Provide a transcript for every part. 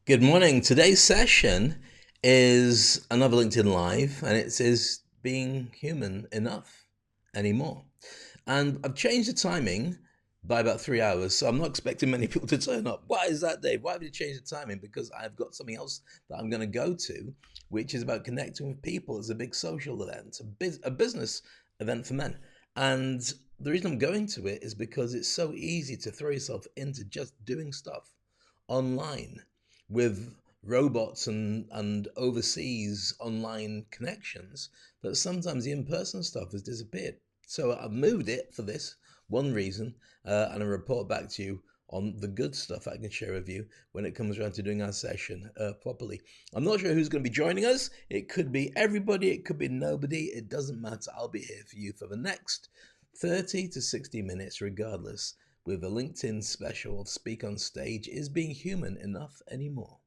Good morning. Today's session is another LinkedIn Live, and it says being human enough anymore. And I've changed the timing by about 3 hours, so I'm not expecting many people to turn up. Why is that, Dave? Why have you changed the timing? Because I've got something else that I'm going to go to, which is about connecting with people. It's a big social event, a business event for men. And the reason I'm going to it is because it's so easy to throw yourself into just doing stuff online with robots and overseas online connections that sometimes the in-person stuff has disappeared. So I've moved it for this one reason, and I'll report back to you on the good stuff I can share with you when it comes around to doing our session properly. I'm not sure who's going to be joining us. It could be everybody, it could be nobody. It doesn't matter. I'll be here for you for the next 30 to 60 minutes regardless, with a LinkedIn special of Speak on Stage. Is being human enough anymore?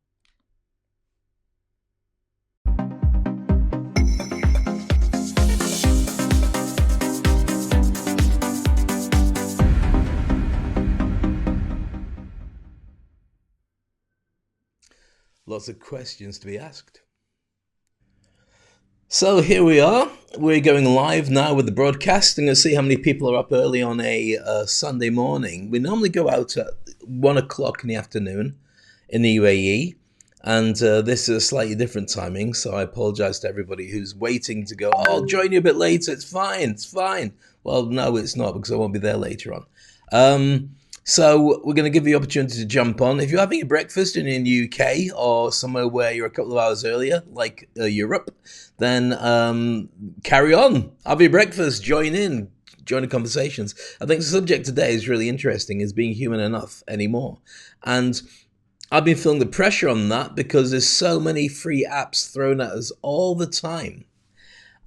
Lots of questions to be asked. So here we are. We're going live now with the broadcasting and see how many people are up early on a Sunday morning. We normally go out at 1 o'clock in the afternoon in the UAE, and this is a slightly different timing, so I apologize to everybody who's waiting to go, I'll join you a bit later, it's fine. Well, no, it's not, because I won't be there later on. So we're going to give you the opportunity to jump on. If you're having a breakfast and you're in the UK or somewhere where you're a couple of hours earlier, like Europe, then carry on. Have your breakfast, join the conversations. I think the subject today is really interesting, is being human enough anymore. And I've been feeling the pressure on that because there's so many free apps thrown at us all the time.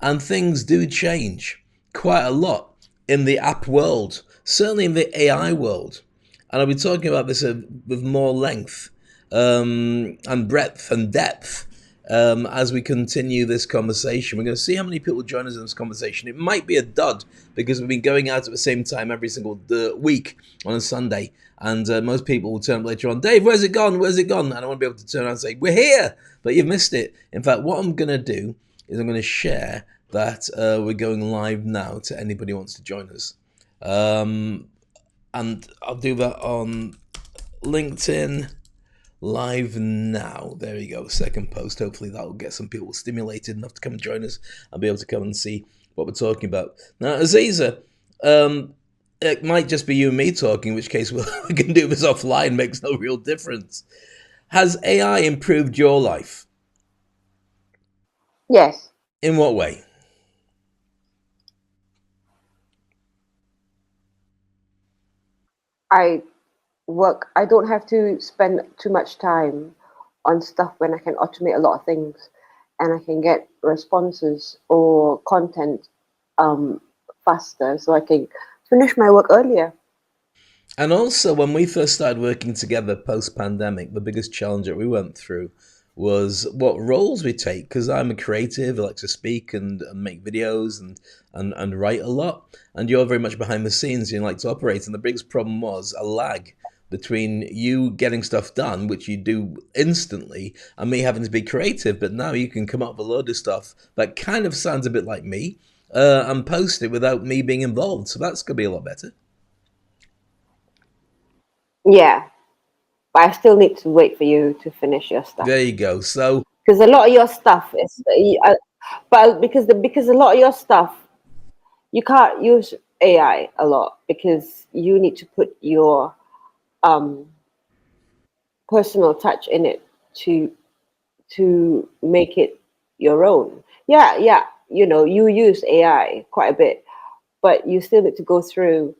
And things do change quite a lot in the app world, certainly in the AI world. And I'll be talking about this with more length and breadth and depth as we continue this conversation. We're going to see how many people join us in this conversation. It might be a dud because we've been going out at the same time every single week on a Sunday. And most people will turn up later on, Dave, where's it gone? And I want to be able to turn around and say, we're here, but you've missed it. In fact, what I'm going to do is I'm going to share that we're going live now to anybody who wants to join us. And I'll do that on LinkedIn live now. There you go, second post. Hopefully that will get some people stimulated enough to come and join us and be able to come and see what we're talking about. Now, Aziza, it might just be you and me talking, in which case we can do this offline, makes no real difference. Has AI improved your life? Yes. In what way? I I don't have to spend too much time on stuff when I can automate a lot of things and I can get responses or content faster so I can finish my work earlier. And also, when we first started working together post-pandemic, the biggest challenge that we went through was what roles we take. Because I'm a creative, I like to speak and make videos and write a lot. And you're very much behind the scenes, you like to operate. And the biggest problem was a lag between you getting stuff done, which you do instantly, and me having to be creative. But now you can come up with a load of stuff that kind of sounds a bit like me and post it without me being involved. So that's going to be a lot better. Yeah, but I still need to wait for you to finish your stuff There you go. So because a lot of your stuff is, but because a lot of your stuff you can't use AI a lot because you need to put your um, personal touch in it to make it your own. Yeah, yeah, you use AI quite a bit, but you still need to go through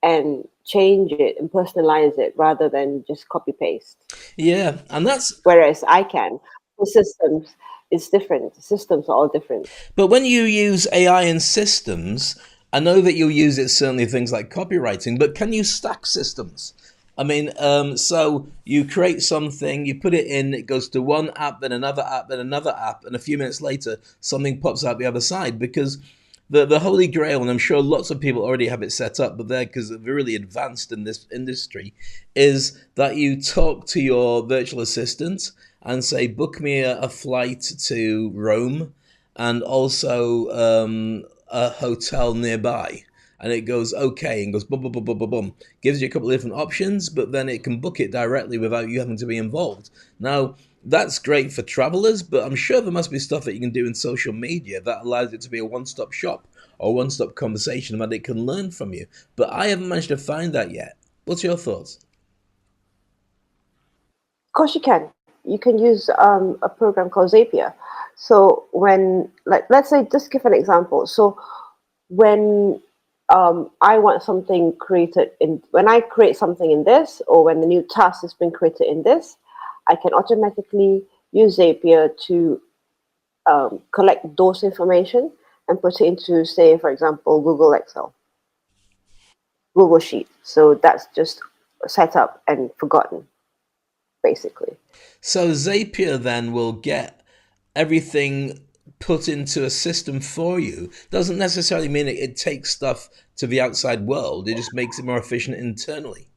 and change it and personalize it rather than just copy paste. yeah, and that's, Whereas I can. The systems is different. The systems are all different. but when you use AI in systems, I know that you'll use it certainly things like copywriting, but can you stack systems? I mean, so you create something, you put it in, it goes to one app, then another app, then another app, and a few minutes later, something pops out the other side. Because the holy grail, and I'm sure lots of people already have it set up, but they're because they're really advanced in this industry, is that you talk to your virtual assistant and say, book me a flight to Rome and also a hotel nearby. And it goes okay and goes boom, boom, boom, boom, boom, boom. Gives you a couple of different options, but then it can book it directly without you having to be involved. Now, that's great for travelers, but I'm sure there must be stuff that you can do in social media that allows it to be a one stop shop or one stop conversation that it can learn from you. But I haven't managed to find that yet. What's your thoughts? Of course, you can. You can use a program called Zapier. So when, like, let's say, just give an example. So when I want something created in, when I create something in this, or when the new task has been created in this, I can automatically use Zapier to collect those information and put it into, say, for example, Google Excel, Google Sheet. So that's just set up and forgotten, basically. So Zapier then will get everything put into a system for you. Doesn't necessarily mean it takes stuff to the outside world. It just makes it more efficient internally.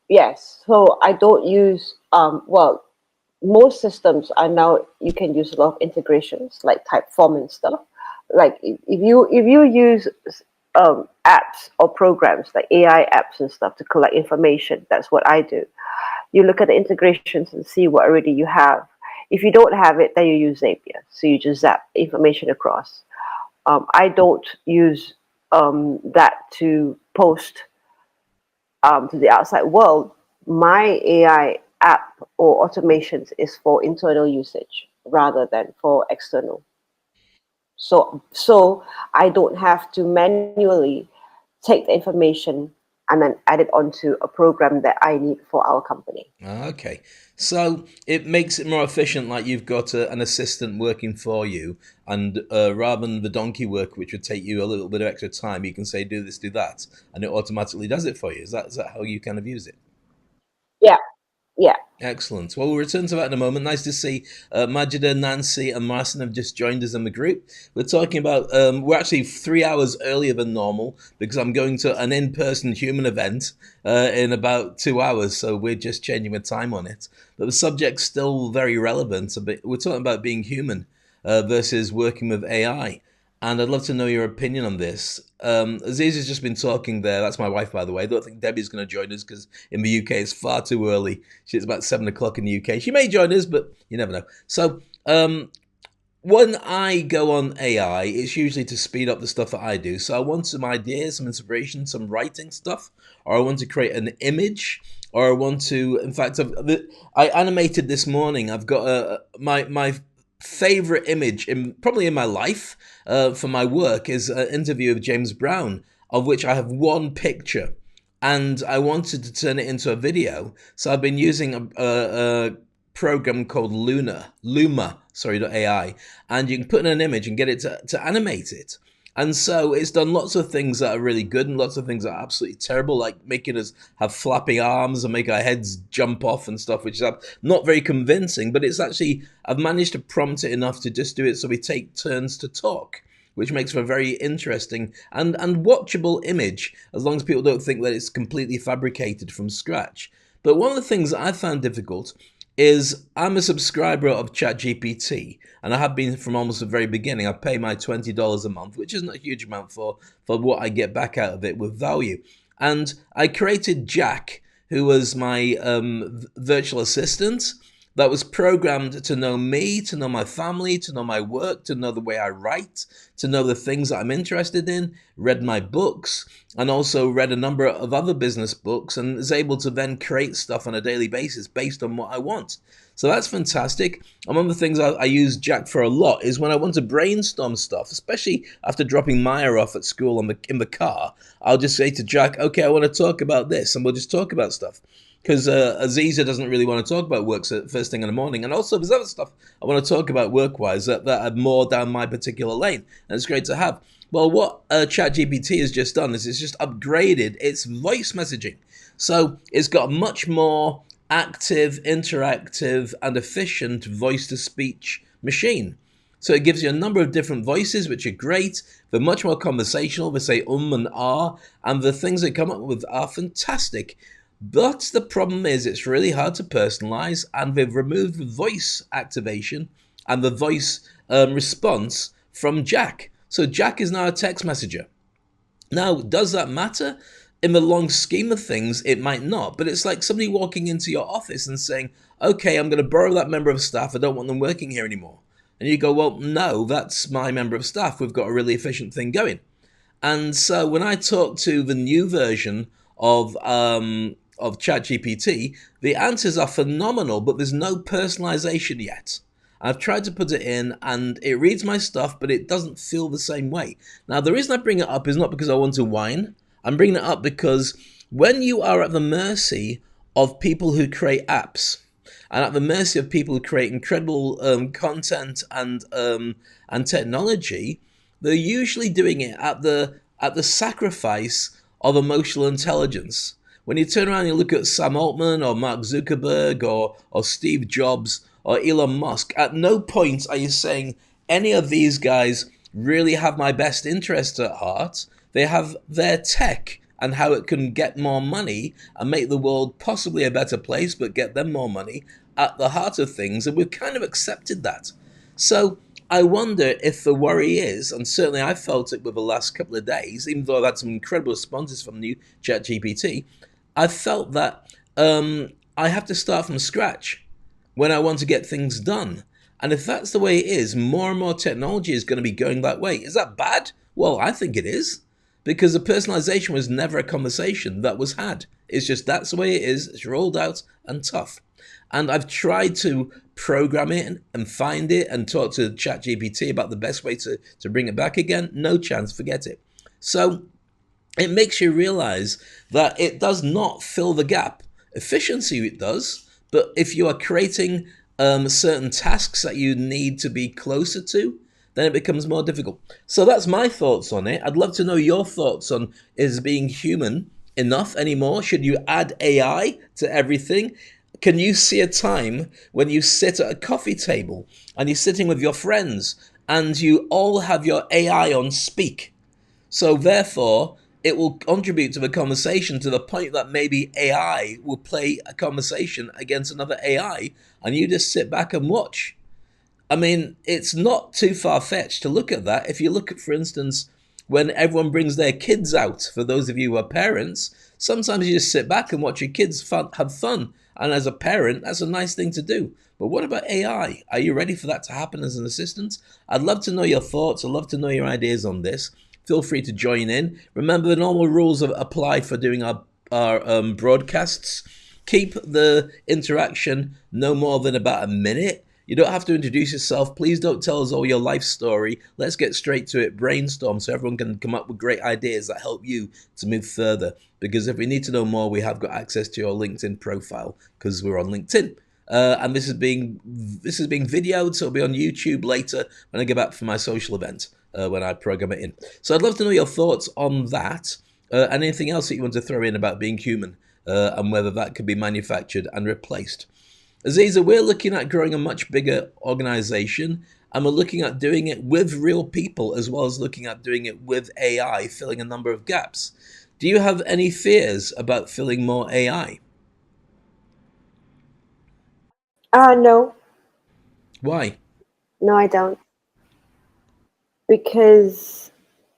Yes. So I don't use well, most systems are now, you can use a lot of integrations like Typeform and stuff. Like if you use apps or programs like AI apps and stuff to collect information, that's what I do. You look at the integrations and see what already you have. If you don't have it, then you use Zapier. So you just zap information across. I don't use that to post to the outside world. My AI app or automations is for internal usage rather than for external. So I don't have to manually take the information and then add it onto a program that I need for our company. Okay. So it makes it more efficient, like you've got an assistant working for you, and rather than the donkey work, which would take you a little bit of extra time, you can say, do this, do that, and it automatically does it for you. Is that how you kind of use it? Yeah, yeah. Excellent. Well, we'll return to that in a moment. Nice to see Majida, Nancy, and Marcin have just joined us in the group. We're talking about, we're actually 3 hours earlier than normal because I'm going to an in person human event in about 2 hours. So we're just changing the time on it. But the subject's still very relevant. We're talking about being human versus working with AI. And I'd love to know your opinion on this. Aziz has just been talking there. That's my wife, by the way. I don't think Debbie's going to join us because in the UK it's far too early. It's about 7 o'clock in the UK. She may join us, but you never know. So when I go on AI, it's usually to speed up the stuff that I do. So I want some ideas, some inspiration, some writing stuff, or I want to create an image, or I want to. In fact, I animated this morning. I've got my favorite image in probably in my life for my work is an interview of James Brown, of which I have one picture, and I wanted to turn it into a video. So I've been using a program called Luma, AI, and you can put in an image and get it to animate it. And so it's done lots of things that are really good and lots of things that are absolutely terrible, like making us have flapping arms and make our heads jump off and stuff, which is not very convincing. But it's actually, I've managed to prompt it enough to just do it so we take turns to talk, which makes for a very interesting and watchable image, as long as people don't think that it's completely fabricated from scratch. But one of the things that I found difficult is I'm a subscriber of ChatGPT, and I have been from almost the very beginning. I pay my $20 a month, which isn't a huge amount for what I get back out of it with value. And I created Jack, who was my virtual assistant that was programmed to know me, to know my family, to know my work, to know the way I write, to know the things that I'm interested in, read my books, and also read a number of other business books, and is able to then create stuff on a daily basis based on what I want. So that's fantastic. And one of the things I use Jack for a lot is when I want to brainstorm stuff, especially after dropping Maya off at school in the car. I'll just say to Jack, okay, I want to talk about this, and we'll just talk about stuff because Aziza doesn't really want to talk about work first thing in the morning. And also, there's other stuff I want to talk about work-wise that are more down my particular lane. And it's great to have. Well, what ChatGPT has just done is it's just upgraded its voice messaging. So it's got a much more active, interactive, and efficient voice-to-speech machine. So it gives you a number of different voices, which are great. They're much more conversational. They say and ah, and the things they come up with are fantastic. But the problem is it's really hard to personalize, and they've removed the voice activation and the voice response from Jack. So Jack is now a text messenger. Now, does that matter? In the long scheme of things, it might not, but it's like somebody walking into your office and saying, okay, I'm going to borrow that member of staff. I don't want them working here anymore. And you go, well, no, that's my member of staff. We've got a really efficient thing going. And so when I talk to the new version of ChatGPT, the answers are phenomenal, but there's no personalization yet. I've tried to put it in and it reads my stuff, but it doesn't feel the same way. Now, the reason I bring it up is not because I want to whine. I'm bringing it up because when you are at the mercy of people who create apps and at the mercy of people who create incredible content and technology, they're usually doing it at the sacrifice of emotional intelligence. When you turn around and you look at Sam Altman or Mark Zuckerberg or Steve Jobs or Elon Musk, at no point are you saying any of these guys really have my best interests at heart. They have their tech and how it can get more money and make the world possibly a better place, but get them more money at the heart of things. And we've kind of accepted that. So I wonder if the worry is, and certainly I felt it with the last couple of days, even though I've had some incredible responses from new ChatGPT, I felt that I have to start from scratch when I want to get things done. And if that's the way it is, more and more technology is going to be going that way. Is that bad? Well, I think it is. Because the personalization was never a conversation that was had. It's just that's the way it is. It's rolled out and tough. And I've tried to program it and find it and talk to ChatGPT about the best way to bring it back again. No chance, forget it. So it makes you realize that it does not fill the gap. Efficiency it does, but if you are creating certain tasks that you need to be closer to, then it becomes more difficult. So that's my thoughts on it. I'd love to know your thoughts on, is being human enough anymore? Should you add AI to everything? Can you see a time when you sit at a coffee table and you're sitting with your friends and you all have your AI on speak? So therefore, it will contribute to the conversation to the point that maybe AI will play a conversation against another AI and you just sit back and watch. I mean, it's not too far-fetched to look at that. If you look at, for instance, when everyone brings their kids out, for those of you who are parents, sometimes you just sit back and watch your kids have fun. And as a parent, that's a nice thing to do. But what about AI? Are you ready for that to happen as an assistant? I'd love to know your thoughts. I'd love to know your ideas on this. Feel free to join in. Remember, the normal rules apply for doing our broadcasts. Keep the interaction no more than about a minute. You don't have to introduce yourself. Please don't tell us all your life story. Let's get straight to it. Brainstorm so everyone can come up with great ideas that help you to move further. Because if we need to know more, we have got access to your LinkedIn profile because we're on LinkedIn. And this is being videoed, so it'll be on YouTube later when I get back from my social event when I program it in. So I'd love to know your thoughts on that and anything else that you want to throw in about being human and whether that could be manufactured and replaced. Aziza, we're looking at growing a much bigger organization, and we're looking at doing it with real people as well as looking at doing it with AI, filling a number of gaps. Do you have any fears about filling more AI? No. Why? No, I don't. Because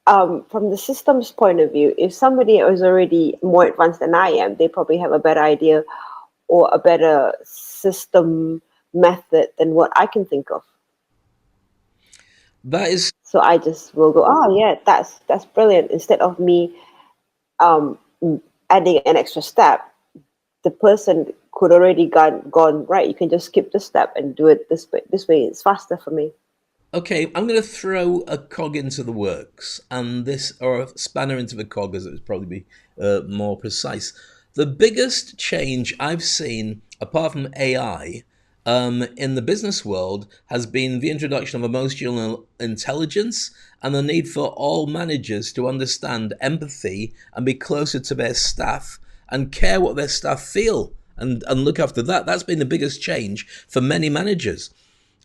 from the system's point of view, if somebody is already more advanced than I am, they probably have a better idea or a better system method than what I can think of. That is So I just will go, oh yeah, that's brilliant. Instead of me adding an extra step, the person could already gone right. You can just skip the step and do it this way. This way it's faster for me. okay. I'm going to throw a cog into the works, and or a spanner into the cog, as it would probably be more precise. The biggest change I've seen, apart from AI, in the business world has been the introduction of emotional intelligence and the need for all managers to understand empathy and be closer to their staff and care what their staff feel and look after that. That's been the biggest change for many managers.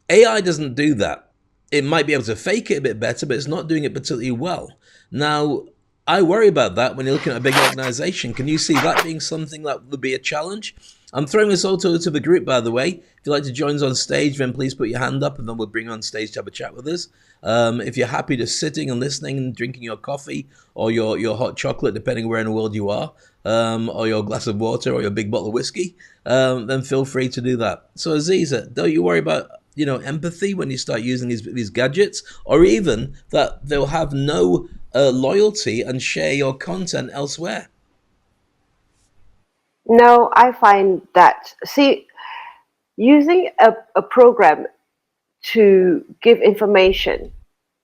AI doesn't do that. it might be able to fake it a bit better, but it's not doing it particularly well. Now, I worry about that when you're looking at a big organization. Can you see that being something that would be a challenge? I'm throwing this also to the group, by the way. If you'd like to join us on stage, then please put your hand up and then we'll bring you on stage to have a chat with us. If you're happy just sitting and listening and drinking your coffee or your hot chocolate, depending where in the world you are, or your glass of water or your big bottle of whiskey, then feel free to do that. So Aziza, don't you worry about empathy when you start using these gadgets, or even that they'll have no loyalty and share your content elsewhere. No, I find that, see, using a program to give information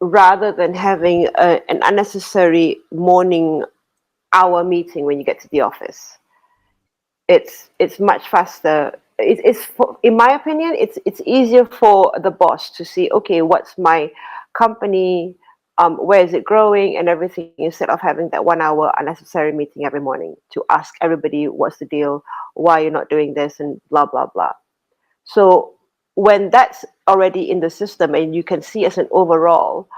rather than having an unnecessary morning hour meeting when you get to the office, it's much faster. In my opinion, it's easier for the boss to see, okay, what's my company, where is it growing and everything, instead of having that 1 hour unnecessary meeting every morning to ask everybody what's the deal, why you're not doing this, and blah blah blah. So when that's already in the system and you can see as an overall,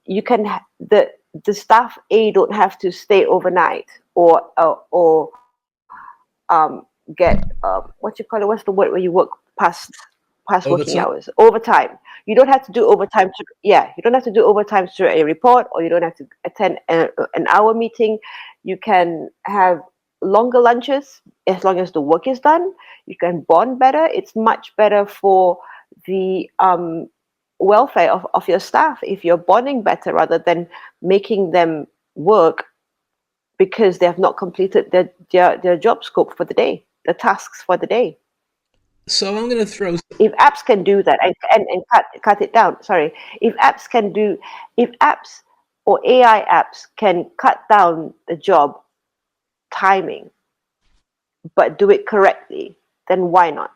you can the staff A don't have to stay overnight or get what you call it? What's the word where you work past working Overtime? hours? Overtime. You don't have to do overtime to, yeah. You don't have to do overtime to a report, or you don't have to attend an hour meeting. You can have longer lunches as long as the work is done. You can bond better. It's much better for the welfare of your staff if you're bonding better rather than making them work because they have not completed their job scope for the day, the tasks for the day. So I'm going to throw. If apps can do that and cut it down, sorry, if apps or AI apps can cut down the job timing, but do it correctly, then why not?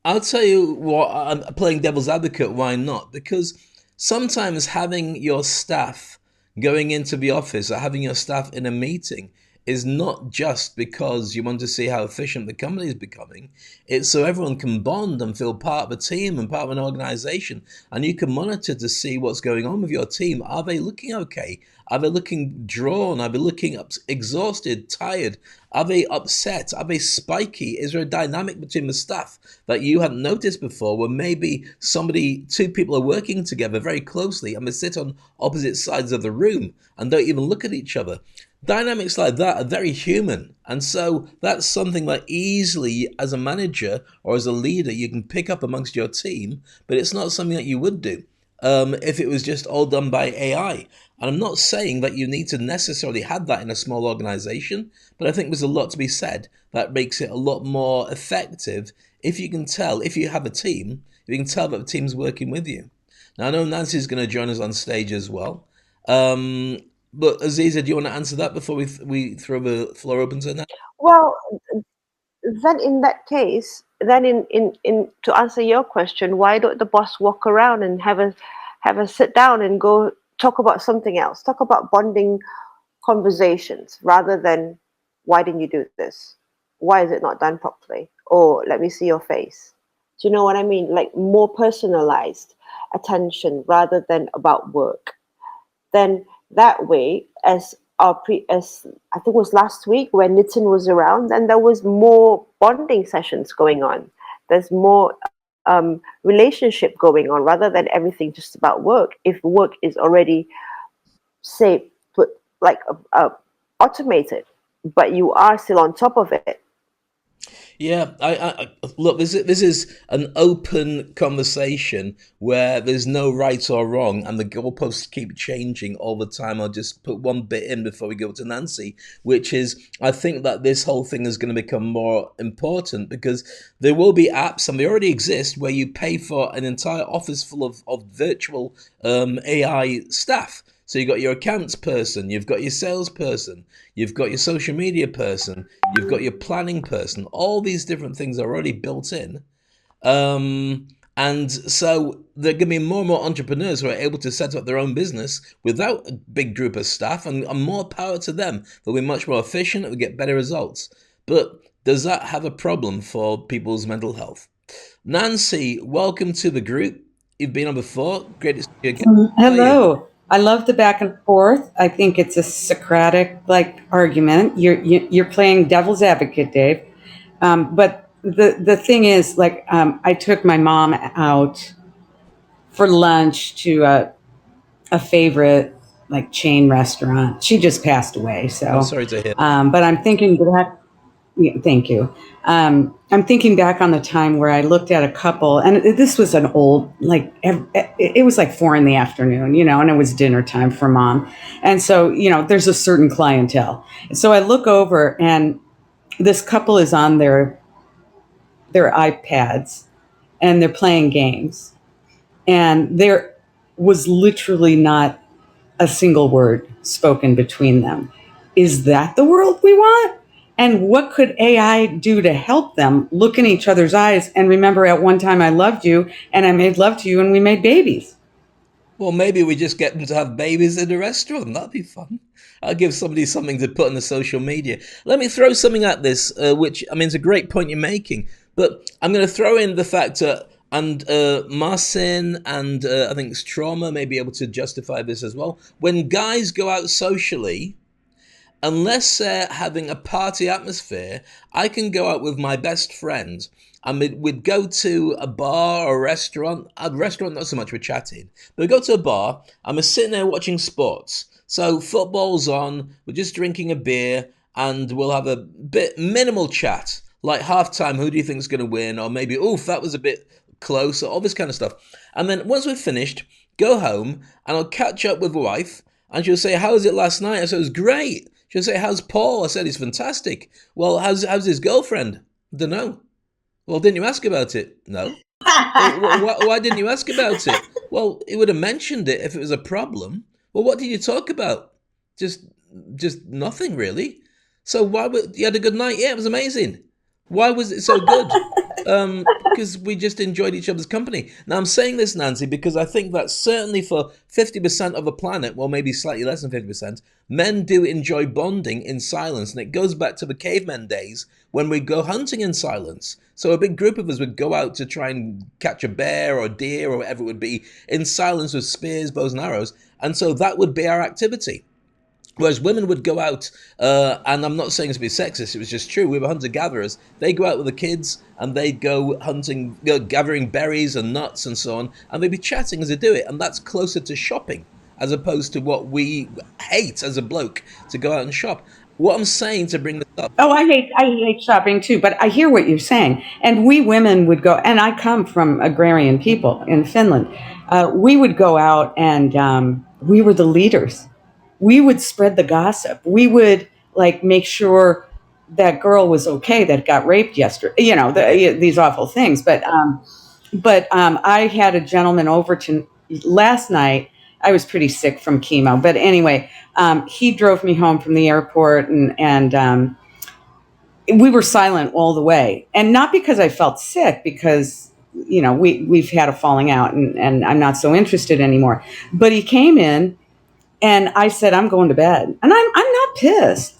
I'll tell you what, I'm playing devil's advocate. Why not? Because sometimes having your staff going into the office or having your staff in a meeting is not just because you want to see how efficient the company is becoming. It's so everyone can bond and feel part of a team and part of an organization. And you can monitor to see what's going on with your team. Are they looking okay? Are they looking drawn? Are they looking exhausted, tired? Are they upset? Are they spiky? Is there a dynamic between the staff that you hadn't noticed before where maybe two people are working together very closely and they sit on opposite sides of the room and don't even look at each other? Dynamics like that are very human. And so that's something that easily, as a manager or as a leader, you can pick up amongst your team, but it's not something that you would do if it was just all done by AI. And I'm not saying that you need to necessarily have that in a small organization, but I think there's a lot to be said that makes it a lot more effective if you can tell, if you have a team, if you can tell that the team's working with you. Now, I know Nancy's going to join us on stage as well. But Aziza, do you want to answer that before we throw the floor open to that? Well, then in that case, then in to answer your question, why don't the boss walk around and have a sit down and go talk about something else, talk about bonding conversations rather than why didn't you do this? Why is it not done properly? Or let me see your face. Do you know what I mean? Like more personalized attention rather than about work. Then that way, as I think it was last week when Nitin was around, then there was more bonding sessions going on. There's more relationship going on rather than everything just about work. If work is already, say, put like automated, but you are still on top of it. Yeah, I look. This is an open conversation where there's no right or wrong, and the goalposts keep changing all the time. I'll just put one bit in before we go to Nancy, which is I think that this whole thing is going to become more important because there will be apps, and they already exist, where you pay for an entire office full of virtual AI staff. So you've got your accounts person, you've got your salesperson, you've got your social media person, you've got your planning person. All these different things are already built in. And so there are going to be more and more entrepreneurs who are able to set up their own business without a big group of staff, and more power to them. They'll be much more efficient, they'll get better results. But does that have a problem for people's mental health? Nancy, welcome to the group. You've been on before. Great to see you again. How are you? Hello. I love the back and forth. I think it's a Socratic like argument. You're playing devil's advocate, Dave. But the thing is, like, I took my mom out for lunch to a favorite like chain restaurant. She just passed away, Oh, so. sorry to hear. But I'm thinking back. Yeah, thank you. I'm thinking back on the time where I looked at a couple, and this was an old, like, it was like 4 in the afternoon, and it was dinner time for mom. And so, there's a certain clientele. So I look over, and this couple is on their iPads, and they're playing games. And there was literally not a single word spoken between them. Is that the world we want? And what could AI do to help them look in each other's eyes and remember at one time I loved you and I made love to you and we made babies? Well, maybe we just get them to have babies in a restaurant. That'd be fun. I'll give somebody something to put on the social media. Let me throw something at this, which, I mean, it's a great point you're making. But I'm going to throw in the fact that, and Marcin and I think Trauma may be able to justify this as well. When guys go out socially, unless they're having a party atmosphere, I can go out with my best friend and we'd go to a bar or a restaurant. A restaurant, not so much, we're chatting. But we go to a bar and we're sitting there watching sports. So football's on, we're just drinking a beer and we'll have a bit minimal chat. Like halftime, who do you think is going to win? Or maybe, oof, that was a bit close, or all this kind of stuff. And then once we've finished, go home and I'll catch up with wife and she'll say, how was it last night? I said, it was great. She'll say, how's Paul? I said, he's fantastic. Well, how's his girlfriend? I don't know. Well, didn't you ask about it? No. Well, why didn't you ask about it? Well, he would have mentioned it if it was a problem. Well, what did you talk about? Just, just nothing really. So why would you had a good night? Yeah, it was amazing. Why was it so good? Because we just enjoyed each other's company. Now, I'm saying this, Nancy, because I think that certainly for 50% of the planet, well, maybe slightly less than 50%, men do enjoy bonding in silence. And it goes back to the cavemen days when we go hunting in silence. So a big group of us would go out to try and catch a bear or deer or whatever it would be in silence with spears, bows, and arrows. And so that would be our activity. Whereas women would go out, and I'm not saying this to be sexist, it was just true. We were hunter-gatherers. They go out with the kids, and they'd go hunting, gathering berries and nuts and so on, and they'd be chatting as they do it. And that's closer to shopping, as opposed to what we hate as a bloke, to go out and shop. What I'm saying to bring this up. Oh, I hate shopping too, but I hear what you're saying. And we women would go, and I come from agrarian people in Finland. We would go out and we were the leaders. We would spread the gossip. We would like make sure that girl was okay that got raped yesterday. These awful things. But I had a gentleman over to last night. I was pretty sick from chemo, but anyway, he drove me home from the airport, and we were silent all the way, and not because I felt sick, because we've had a falling out, and I'm not so interested anymore. But he came in, and I said, I'm going to bed, and I'm not pissed.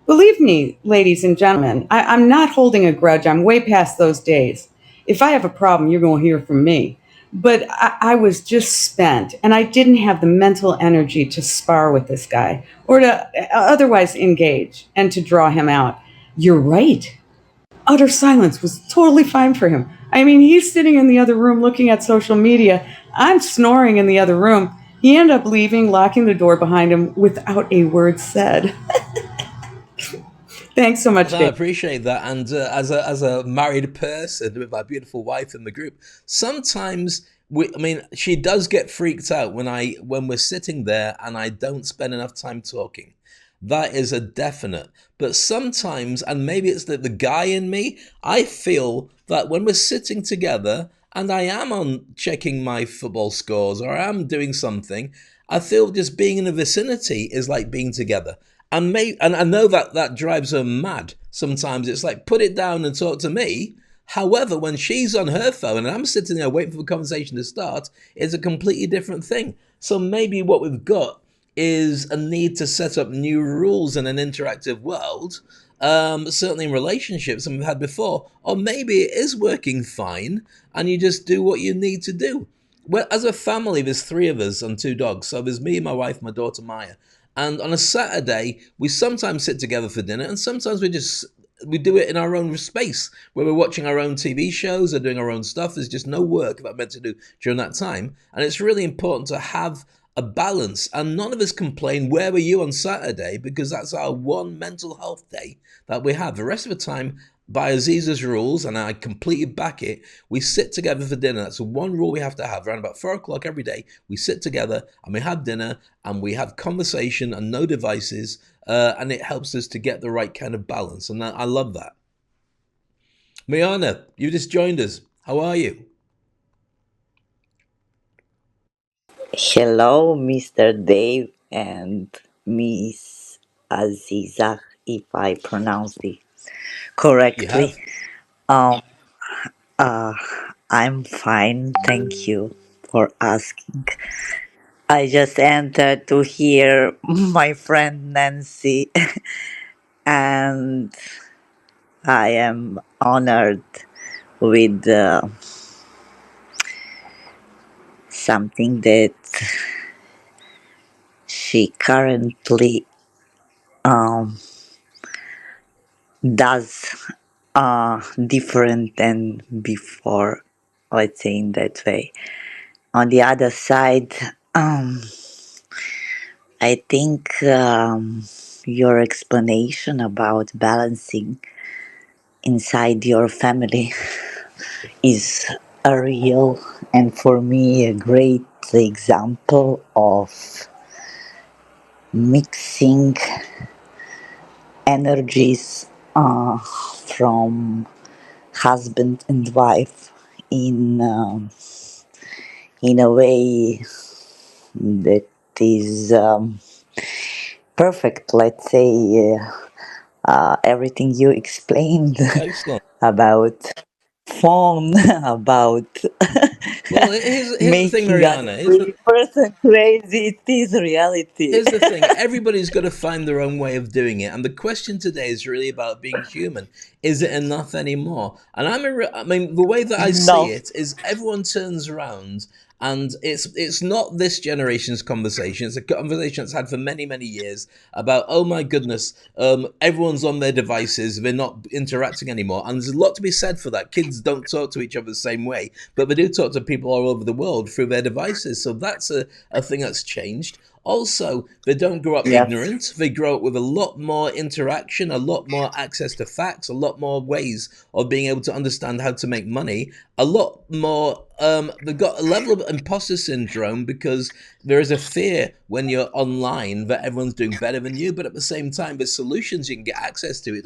Believe me, ladies and gentlemen, I'm not holding a grudge. I'm way past those days. If I have a problem, you're going to hear from me. But I was just spent, and I didn't have the mental energy to spar with this guy or to otherwise engage and to draw him out. You're right. Utter silence was totally fine for him. I mean, he's sitting in the other room looking at social media. I'm snoring in the other room. He ended up leaving, locking the door behind him without a word said. Thanks so much, No, I Dave. appreciate that. And as a married person with my beautiful wife in the group, sometimes I mean, she does get freaked out when we're sitting there and I don't spend enough time talking. That is a definite. But sometimes, and maybe it's the guy in me, I feel that when we're sitting together and I am on checking my football scores or I am doing something, I feel just being in the vicinity is like being together. And I know that that drives her mad. Sometimes it's like, put it down and talk to me. However, when she's on her phone and I'm sitting there waiting for the conversation to start, it's a completely different thing. So maybe what we've got is a need to set up new rules in an interactive world, certainly in relationships than we've had before. Or maybe it is working fine and you just do what you need to do. well, as a family, there's three of us and two dogs. So there's me, my wife, my daughter Maya. And on a Saturday, we sometimes sit together for dinner, and sometimes we do it in our own space where we're watching our own TV shows or doing our own stuff. There's just no work that I'm meant to do during that time, and it's really important to have a balance. And none of us complain, where were you on Saturday? Because that's our one mental health day that we have. The rest of the time, by Aziza's rules, and I completely back it, we sit together for dinner. That's the one rule we have to have. Around about 4 o'clock every day, we sit together and we have dinner and we have conversation and no devices, and it helps us to get the right kind of balance. And I love that. Miana, you just joined us. How are you? Hello, Mr. Dave and Miss Aziza, if I pronounced it You correctly. have. Um, uh, I'm fine, thank you for asking. I just entered to hear my friend Nancy, and I am honored with something that she currently um, does different than before, let's say in that way. On the other side, I think your explanation about balancing inside your family is a real and for me a great example of mixing energies from husband and wife in a way that is perfect. Let's say everything you explained Excellent. about phone, about Well, here's the thing, making Mariana. every person crazy. It is reality. Here's the thing, everybody's got to find their own way of doing it. And the question today is really about being human. Is it enough anymore? And I mean, the way that I see No. it is everyone turns around and it's not this generation's conversation. It's a conversation that's had for many, many years about, oh my goodness, everyone's on their devices. They're not interacting anymore. And there's a lot to be said for that. Kids don't talk to each other the same way, but they do talk to people all over the world through their devices. So that's a thing that's changed. Also, they don't grow up Yes. ignorant. They grow up with a lot more interaction, a lot more access to facts, a lot more ways of being able to understand how to make money, a lot more. They've got a level of imposter syndrome because there is a fear when you're online that everyone's doing better than you, but at the same time, there's solutions you can get access to. It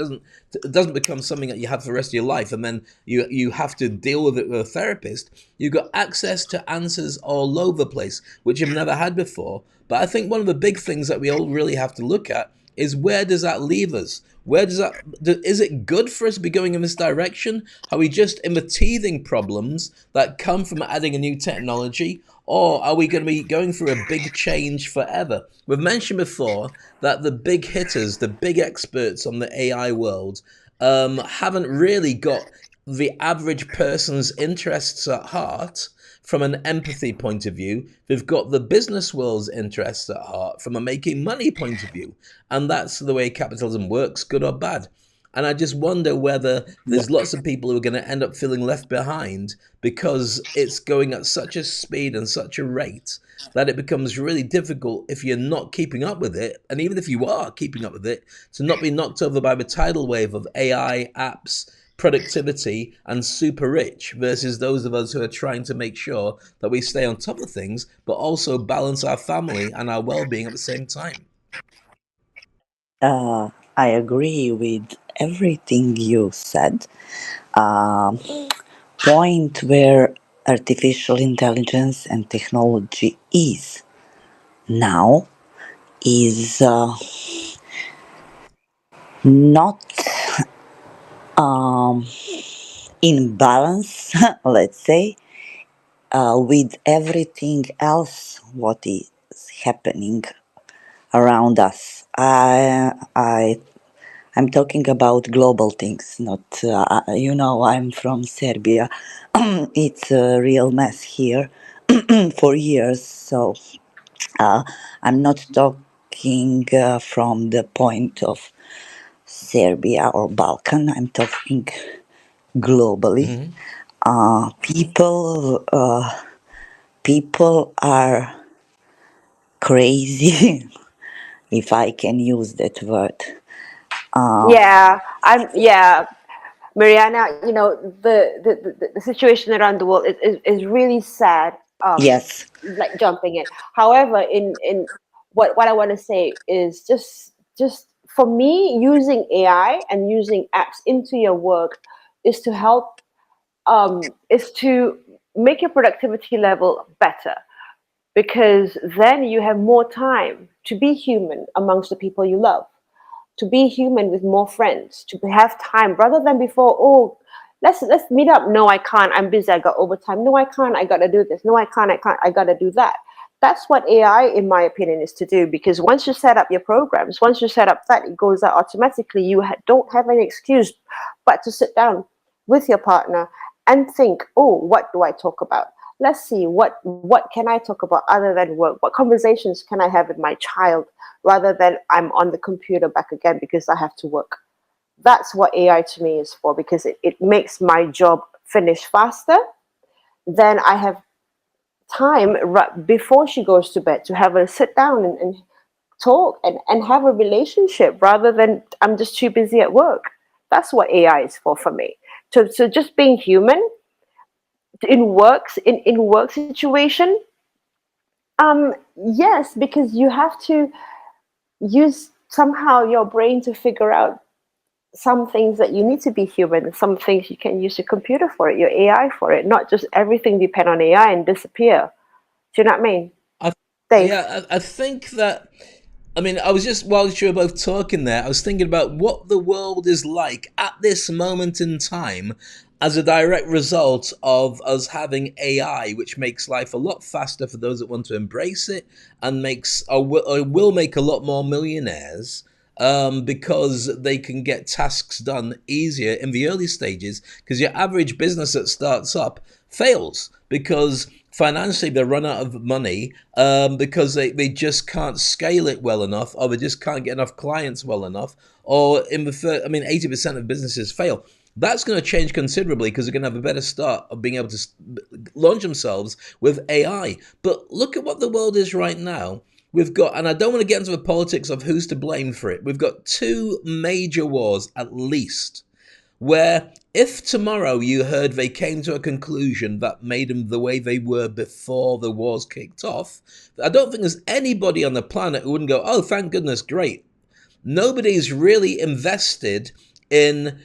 doesn't become something that you have for the rest of your life, and then you have to deal with it with a therapist. You've got access to answers all over the place, which you've never had before. But I think one of the big things that we all really have to look at is, where does that leave us? Where does that is it good for us to be going in this direction? Are we just in the teething problems that come from adding a new technology? Or are we going to be going through a big change forever? We've mentioned before that the big hitters, the big experts on the AI world, haven't really got the average person's interests at heart from an empathy point of view. They've got the business world's interests at heart from a making money point of view. And that's the way capitalism works, good or bad. And I just wonder whether there's lots of people who are going to end up feeling left behind because it's going at such a speed and such a rate that it becomes really difficult, if you're not keeping up with it, and even if you are keeping up with it, to not be knocked over by the tidal wave of AI apps, productivity, and super rich versus those of us who are trying to make sure that we stay on top of things, but also balance our family and our well-being at the same time. I agree with everything you said. Um, Point where artificial intelligence and technology is now is not um, in balance, let's say, with everything else what is happening around us. I'm talking about global things, not, I'm from Serbia. It's a real mess here. for years. So I'm not talking from the point of Serbia or Balkan. I'm talking globally. People are crazy, if I can use that word. Yeah, Mariana. The situation around the world is really sad. Yes, Like jumping in. However, in what I want to say is just for me, using AI and using apps into your work is to help, is to make your productivity level better, because then you have more time to be human amongst the people you love, to be human with more friends, to have time rather than before. Oh, let's meet up. No, I can't. I'm busy. I got overtime. No, I can't. I gotta do this. No, I can't. I can't. I gotta do that. That's what AI, in my opinion, is to do. Because once you set up your programs, once you set up that, it goes out automatically. You don't have any excuse but to sit down with your partner and think, oh, what do I talk about? Let's see, what can I talk about other than work? What conversations can I have with my child, rather than I'm on the computer back again because I have to work? That's what AI to me is for, because it makes my job finish faster. Then I have time right before she goes to bed to have a sit down and talk and have a relationship, rather than I'm just too busy at work. That's what AI is for me. So just being human in work situation. Yes, because you have to use somehow your brain to figure out some things that you need to be human, some things you can use your computer for it, your AI for it, not just everything depend on AI and disappear. Do you know what I mean, I, Dave? I think that, I mean, I was just, while you were both talking there, I was thinking about what the world is like at this moment in time as a direct result of us having AI, which makes life a lot faster for those that want to embrace it, and or will make a lot more millionaires, because they can get tasks done easier in the early stages, because your average business that starts up fails because financially they run out of money, because they just can't scale it well enough, or they just can't get enough clients well enough, or in the I mean 80% of businesses fail. That's going to change considerably because they're going to have a better start of being able to launch themselves with AI. But look at what the world is right now. We've got, and I don't want to get into the politics of who's to blame for it, we've got two major wars at least, where if tomorrow you heard they came to a conclusion that made them the way they were before the wars kicked off, I don't think there's anybody on the planet who wouldn't go, oh, thank goodness, great. Nobody's really invested in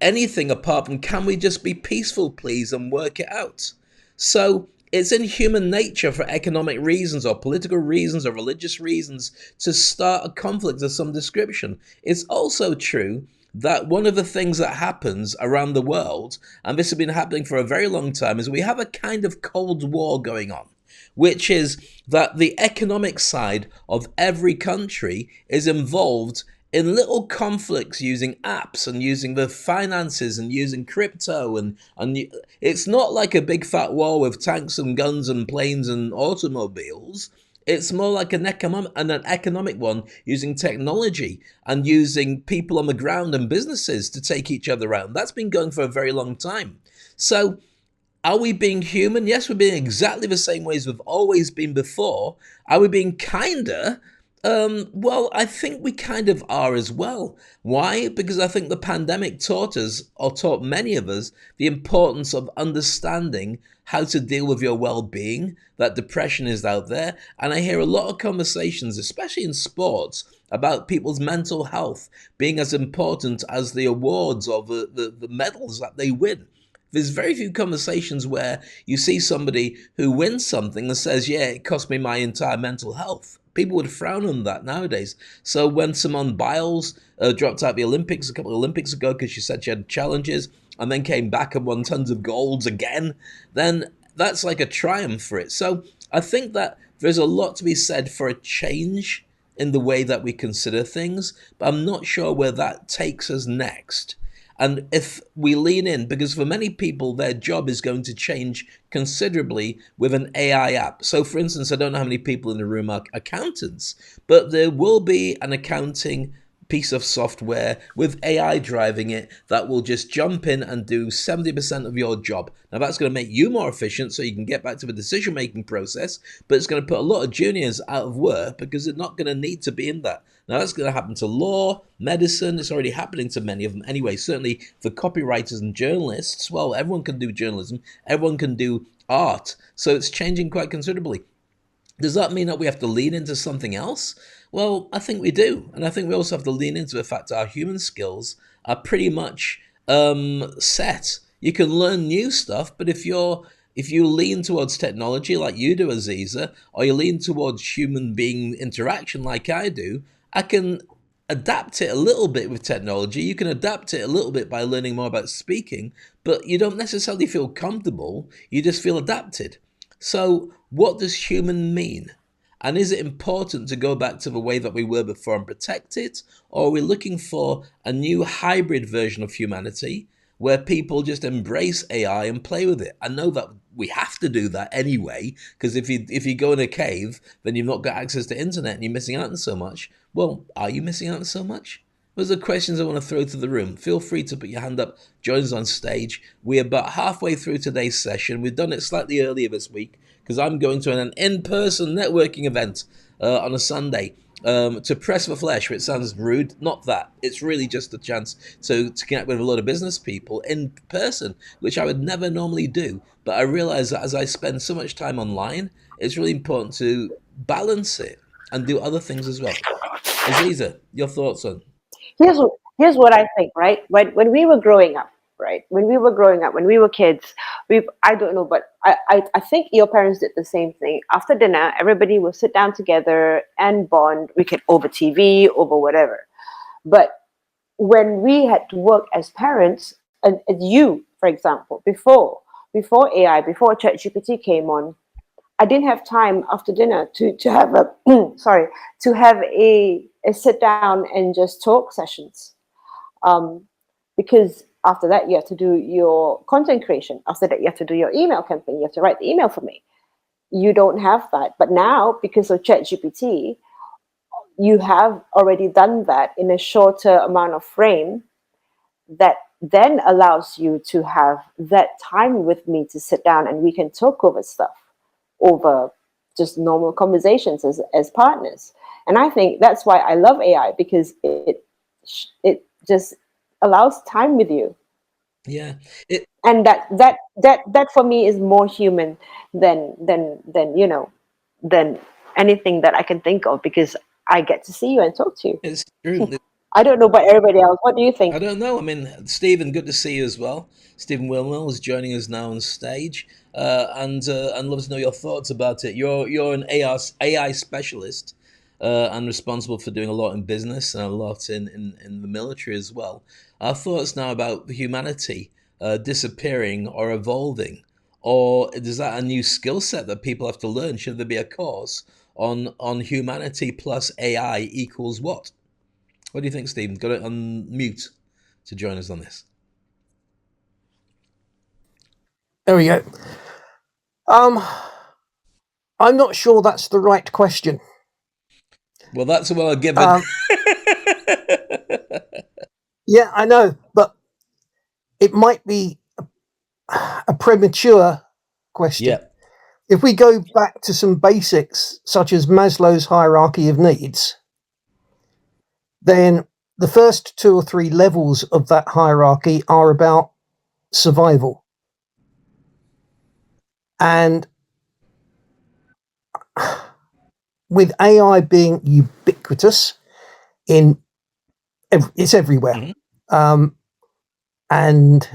anything apart from, can we just be peaceful, please, and work it out? So it's in human nature for economic reasons or political reasons or religious reasons to start a conflict of some description. It's also true that one of the things that happens around the world, and this has been happening for a very long time, is we have a kind of Cold War going on, which is that the economic side of every country is involved in little conflicts using apps and using the finances and using crypto, and it's not like a big fat war with tanks and guns and planes and automobiles. It's more like an economic one using technology and using people on the ground and businesses to take each other around. That's been going for a very long time. So are we being human? Yes, we're being exactly the same ways we've always been before. Are we being kinder? Well, I think we kind of are as well. Why? Because I think the pandemic taught us, or taught many of us, the importance of understanding how to deal with your well-being, that depression is out there. And I hear a lot of conversations, especially in sports, about people's mental health being as important as the awards or the medals that they win. There's very few conversations where you see somebody who wins something and says, yeah, it cost me my entire mental health. People would frown on that nowadays. So when Simone Biles dropped out the Olympics a couple of Olympics ago because she said she had challenges and then came back and won tons of golds again, then that's like a triumph for it. So I think that there's a lot to be said for a change in the way that we consider things, but I'm not sure where that takes us next. And if we lean in, because for many people, their job is going to change considerably with an AI app. So, for instance, I don't know how many people in the room are accountants, but there will be an accounting piece of software with AI driving it that will just jump in and do 70% of your job. Now, that's going to make you more efficient so you can get back to the decision making process, but it's going to put a lot of juniors out of work because they're not going to need to be in that. Now, that's going to happen to law, medicine. It's already happening to many of them anyway. Certainly for copywriters and journalists, well, everyone can do journalism, everyone can do art. So it's changing quite considerably. Does that mean that we have to lean into something else? Well, I think we do. And I think we also have to lean into the fact that our human skills are pretty much set. You can learn new stuff, but if you lean towards technology like you do, Aziza, or you lean towards human being interaction like I do, I can adapt it a little bit with technology. You can adapt it a little bit by learning more about speaking, but you don't necessarily feel comfortable. You just feel adapted. So, what does human mean? And is it important to go back to the way that we were before and protect it? Or are we looking for a new hybrid version of humanity where people just embrace AI and play with it? I know that we have to do that anyway, because if you go in a cave, then you've not got access to internet and you're missing out on so much. Well, are you missing out on so much? Those are questions I want to throw to the room. Feel free to put your hand up, join us on stage. We're about halfway through today's session. We've done it slightly earlier this week because I'm going to an in-person networking event on a Sunday to press the flesh, which sounds rude. Not that. It's really just a chance to connect with a lot of business people in person, which I would never normally do. But I realize that as I spend so much time online, it's really important to balance it and do other things as well. Aziza, your thoughts on? here's here's what I think, right? When we were growing up, right? When we were kids, I don't know, but I think your parents did the same thing. After dinner, everybody will sit down together and bond. We could over TV, over whatever. But when we had to work as parents, and as you, for example, before AI, before ChatGPT came on, I didn't have time after dinner to have a sorry, to have a sit down and just talk sessions, um, because after that you have to do your content creation. After that you have to do your email campaign. You have to write the email for me. You don't have that, but now because of ChatGPT, you have already done that in a shorter amount of frame. That then allows you to have that time with me to sit down and we can talk over stuff, over just normal conversations as partners. And I think that's why I love AI, because it just allows time with you. Yeah. And that for me is more human than anything that I can think of, because I get to see you and talk to you. It's true. I don't know about everybody else. What do you think? I don't know. I mean, Stephen, good to see you as well. Stephen Wilmell is joining us now on stage, and love to know your thoughts about it. You're an AI specialist, and responsible for doing a lot in business and a lot in the military as well. Our thoughts now about humanity disappearing or evolving, or is that a new skill set that people have to learn? Should there be a course on humanity plus AI equals what? What do you think, Stephen? Got it on mute to join us on this. There we go. I'm not sure that's the right question. Well, that's what I'll give it. Yeah, I know, but it might be a premature question. Yeah. If we go back to some basics, such as Maslow's hierarchy of needs, then the first 2 or 3 levels of that hierarchy are about survival. And with AI being ubiquitous, it's everywhere, and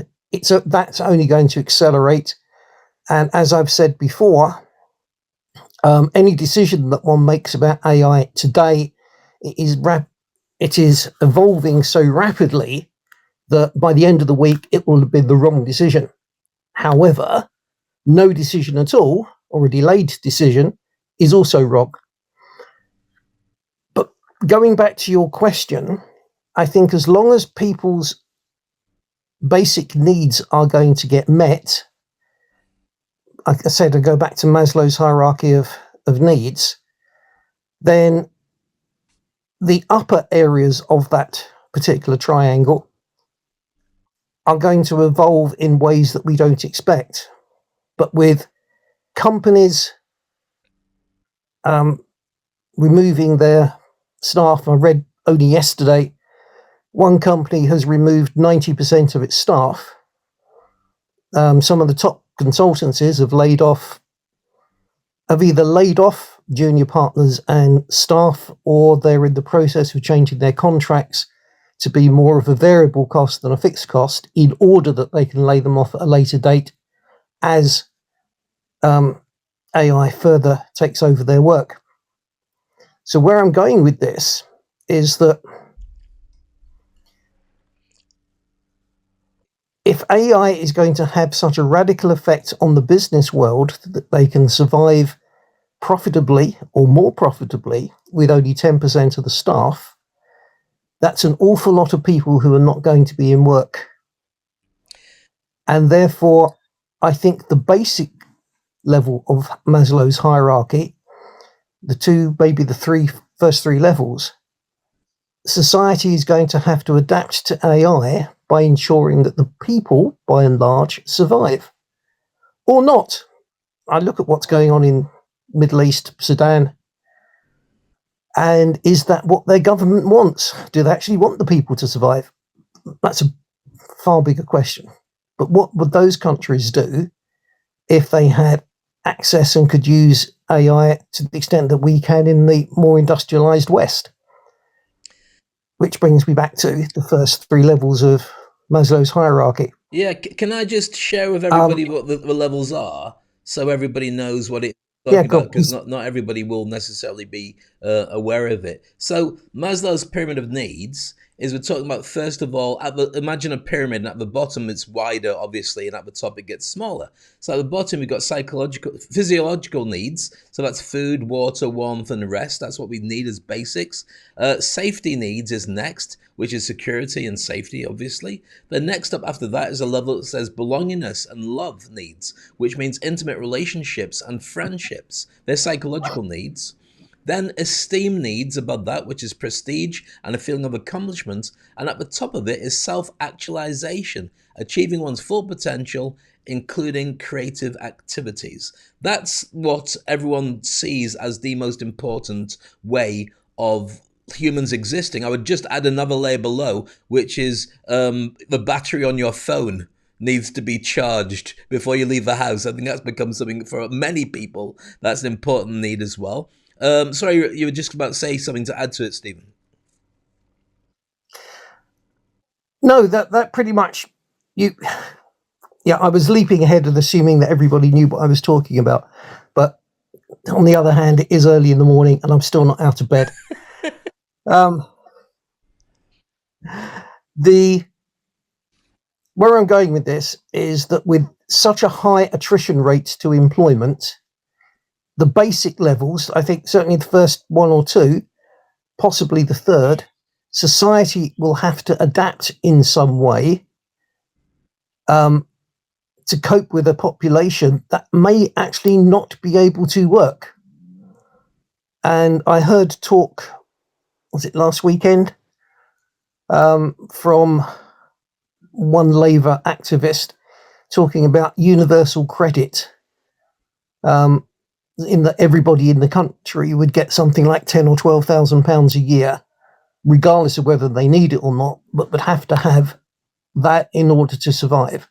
that's only going to accelerate. And as I've said before, any decision that one makes about AI today, it is evolving so rapidly that by the end of the week it will have been the wrong decision. However, no decision at all, or a delayed decision, is also wrong. But going back to your question, I think as long as people's basic needs are going to get met, like I said, I go back to Maslow's hierarchy of needs, then the upper areas of that particular triangle are going to evolve in ways that we don't expect. But with companies removing their staff, I read only yesterday, one company has removed 90% of its staff. Some of the top consultancies have either laid off junior partners and staff, or they're in the process of changing their contracts to be more of a variable cost than a fixed cost, in order that they can lay them off at a later date as AI further takes over their work. So where I'm going with this is that if AI is going to have such a radical effect on the business world that they can survive profitably or more profitably with only 10% of the staff, that's an awful lot of people who are not going to be in work. And therefore, I think the basic level of Maslow's hierarchy, the first three levels, society is going to have to adapt to AI by ensuring that the people, by and large, survive. Or not. I look at what's going on in Middle East, Sudan, and is that what their government wants? Do they actually want the people to survive? That's a far bigger question. But what would those countries do if they had access and could use AI to the extent that we can in the more industrialized West? Which brings me back to the first three levels of Maslow's hierarchy. Yeah, can I just share with everybody what the levels are, so everybody knows what it's talking about? Because not everybody will necessarily be aware of it. So Maslow's pyramid of needs is, we're talking about, first of all, imagine a pyramid, and at the bottom it's wider, obviously, and at the top it gets smaller. So at the bottom we've got physiological needs, so that's food, water, warmth, and rest. That's what we need as basics. Safety needs is next, which is security and safety, obviously. Then next up after that is a level that says belongingness and love needs, which means intimate relationships and friendships. They're psychological needs. Then esteem needs above that, which is prestige and a feeling of accomplishment. And at the top of it is self-actualization, achieving one's full potential, including creative activities. That's what everyone sees as the most important way of humans existing. I would just add another layer below, which is the battery on your phone needs to be charged before you leave the house. I think that's become something for many people. That's an important need as well. Sorry, you were just about to say something to add to it, Stephen. No, that pretty much, I was leaping ahead and assuming that everybody knew what I was talking about. But on the other hand, it is early in the morning and I'm still not out of bed. Where I'm going with this is that with such a high attrition rate to employment, the basic levels, I think certainly the first one or two, possibly the third, society will have to adapt in some way to cope with a population that may actually not be able to work. And I heard talk, was it last weekend, from one Labour activist talking about universal credit, in that everybody in the country would get something like £10,000 or £12,000 a year, regardless of whether they need it or not, but would have to have that in order to survive.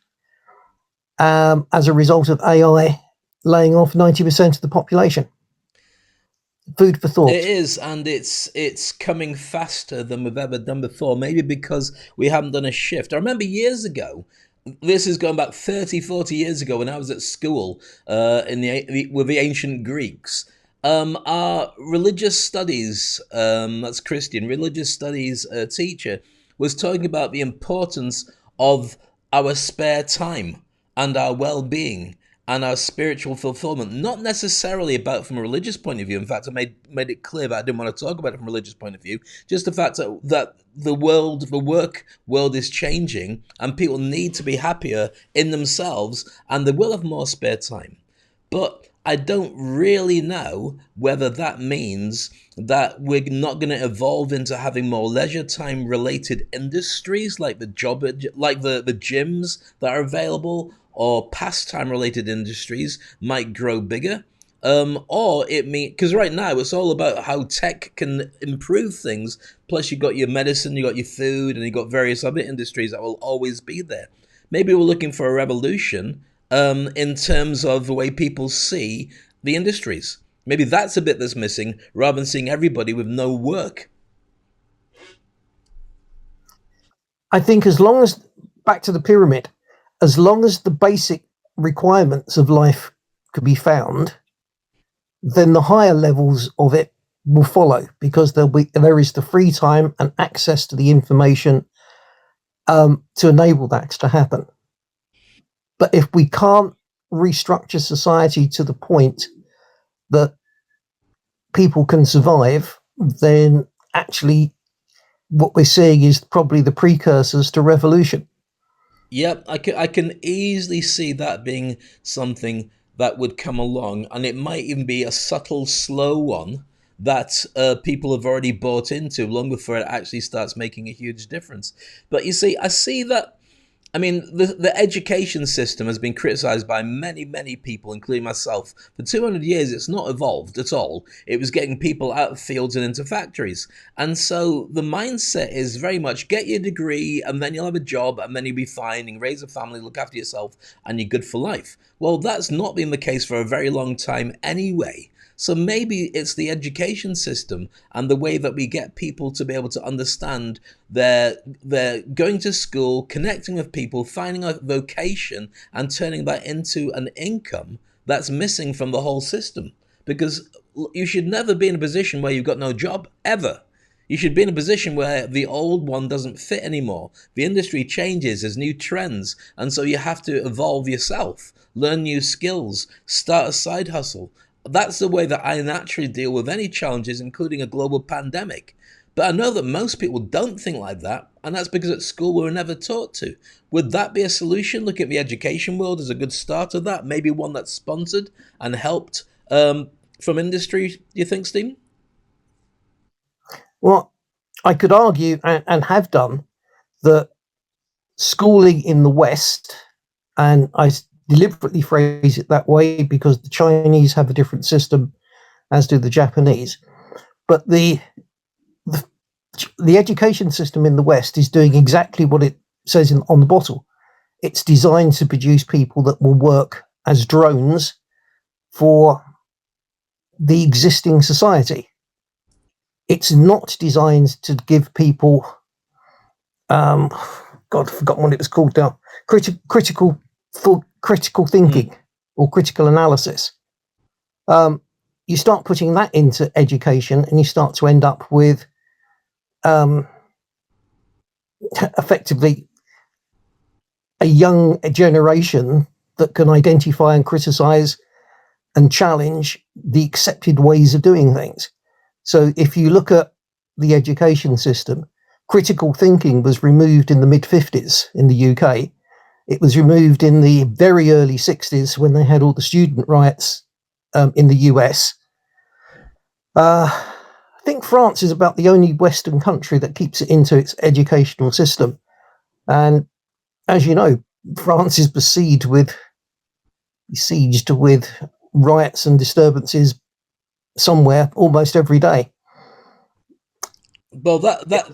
As a result of AI laying off 90% of the population. Food for thought. It is, and it's coming faster than we've ever done before, maybe because we haven't done a shift. I remember years ago, this is going back 30, 40 years ago, when I was at school with the ancient Greeks. Our religious studies, that's Christian, religious studies teacher was talking about the importance of our spare time and our well-being, and our spiritual fulfillment, not necessarily about from a religious point of view. In fact, I made it clear that I didn't want to talk about it from a religious point of view. Just the fact that the work world is changing, and people need to be happier in themselves, and they will have more spare time. But I don't really know whether that means that we're not going to evolve into having more leisure time related industries like the gyms that are available, or pastime related industries might grow bigger. Or it mean because right now it's all about how tech can improve things. Plus, you got your medicine, you got your food, and you got various other industries that will always be there. Maybe we're looking for a revolution in terms of the way people see the industries. Maybe that's a bit that's missing, rather than seeing everybody with no work. I think as long as, back to the pyramid, as long as the basic requirements of life could be found, then the higher levels of it will follow, because there is the free time and access to the information to enable that to happen. But if we can't restructure society to the point that people can survive, then actually what we're seeing is probably the precursors to revolution. Yep, I can easily see that being something that would come along, and it might even be a subtle, slow one that people have already bought into long before it actually starts making a huge difference. But you see, I see that. I mean, the education system has been criticized by many, many people, including myself. For 200 years, it's not evolved at all. It was getting people out of fields and into factories. And so the mindset is very much get your degree, and then you'll have a job, and then you'll be fine, and raise a family, look after yourself, and you're good for life. Well, that's not been the case for a very long time anyway. So maybe it's the education system and the way that we get people to be able to understand they're going to school, connecting with people, finding a vocation, and turning that into an income that's missing from the whole system. Because you should never be in a position where you've got no job, ever. You should be in a position where the old one doesn't fit anymore. The industry changes, there's new trends, and so you have to evolve yourself, learn new skills, start a side hustle. That's the way that I naturally deal with any challenges, including a global pandemic. But I know that most people don't think like that, and that's because at school we were never taught to. Would that be a solution? Look at the education world as a good start of that, maybe one that's sponsored and helped from industry, do you think, Stephen? Well, I could argue, and have done, that schooling in the West, and I deliberately phrase it that way because the Chinese have a different system, as do the Japanese. But the education system in the West is doing exactly what it says on the bottle. It's designed to produce people that will work as drones for the existing society. It's not designed to give people, God, I've forgotten what it was called now, critical thinking or critical analysis. You start putting that into education, and you start to end up with effectively a young generation that can identify and criticize and challenge the accepted ways of doing things. So if you look at the education system, critical thinking was removed in the mid-50s in the UK. It was removed in the very early 60s when they had all the student riots in the US. I think France is about the only Western country that keeps it into its educational system. And as you know, France is besieged with riots and disturbances somewhere almost every day. Well,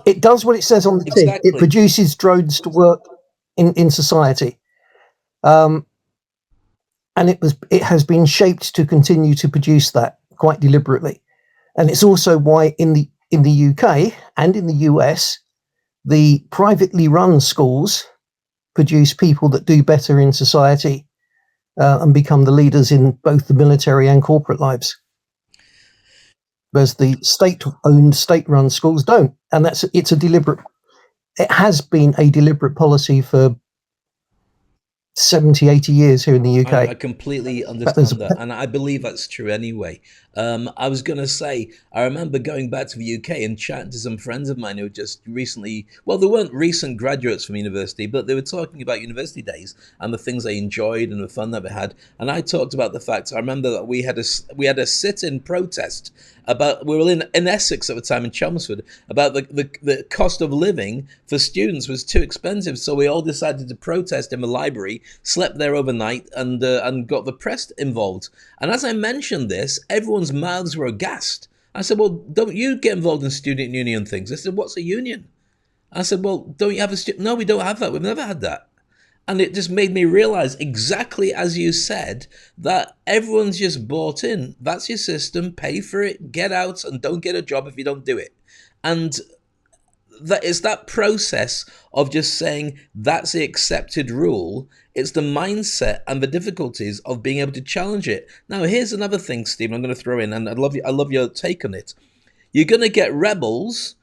it does what it says on the tin. Exactly. It produces drones to work in society. And it has been shaped to continue to produce that quite deliberately. And it's also why in the UK and in the US, the privately run schools produce people that do better in society and become the leaders in both the military and corporate lives. Whereas the state-owned, state-run schools don't. And it has been a deliberate policy for 70, 80 years here in the UK. I completely understand that, and I believe that's true anyway. I was going to say, I remember going back to the UK and chatting to some friends of mine who just recently, well, they weren't recent graduates from university, but they were talking about university days and the things they enjoyed and the fun that they had. And I talked about the fact, I remember that we had a sit-in protest about, we were in Essex at the time, in Chelmsford, about the cost of living for students was too expensive. So we all decided to protest in the library, slept there overnight, and got the press involved. And as I mentioned this, everyone's mouths were aghast. I said, well, don't you get involved in student union things? They said, what's a union? I said, well, don't you have a No, we don't have that. We've never had that. And it just made me realize, exactly as you said, that everyone's just bought in. That's your system. Pay for it, get out, and don't get a job if you don't do it. And that is that process of just saying that's the accepted rule. It's the mindset and the difficulties of being able to challenge it. Now, here's another thing, Stephen, I'm going to throw in, and I love your take on it. You're going to get rebels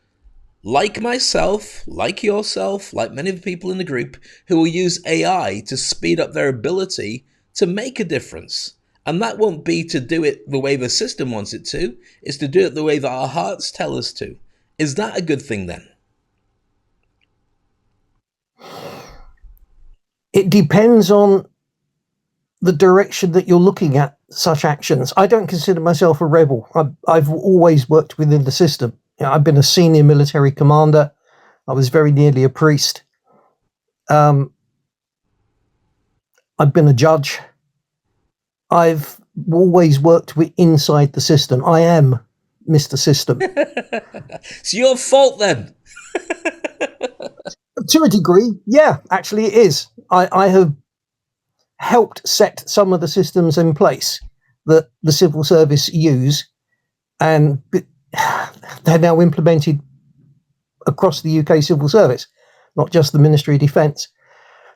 like myself, like yourself, like many of the people in the group, who will use AI to speed up their ability to make a difference. And that won't be to do it the way the system wants it to. It's to do it the way that our hearts tell us to. Is that a good thing then? It depends on the direction that you're looking at such actions. I don't consider myself a rebel. I've always worked within the system. You know, I've been a senior military commander. I was very nearly a priest. I've been a judge. I've always worked inside the system. I am Mr. System. It's your fault then. To a degree, yeah, actually it is. I have helped set some of the systems in place that the civil service use, and they're now implemented across the UK civil service, not just the Ministry of Defence.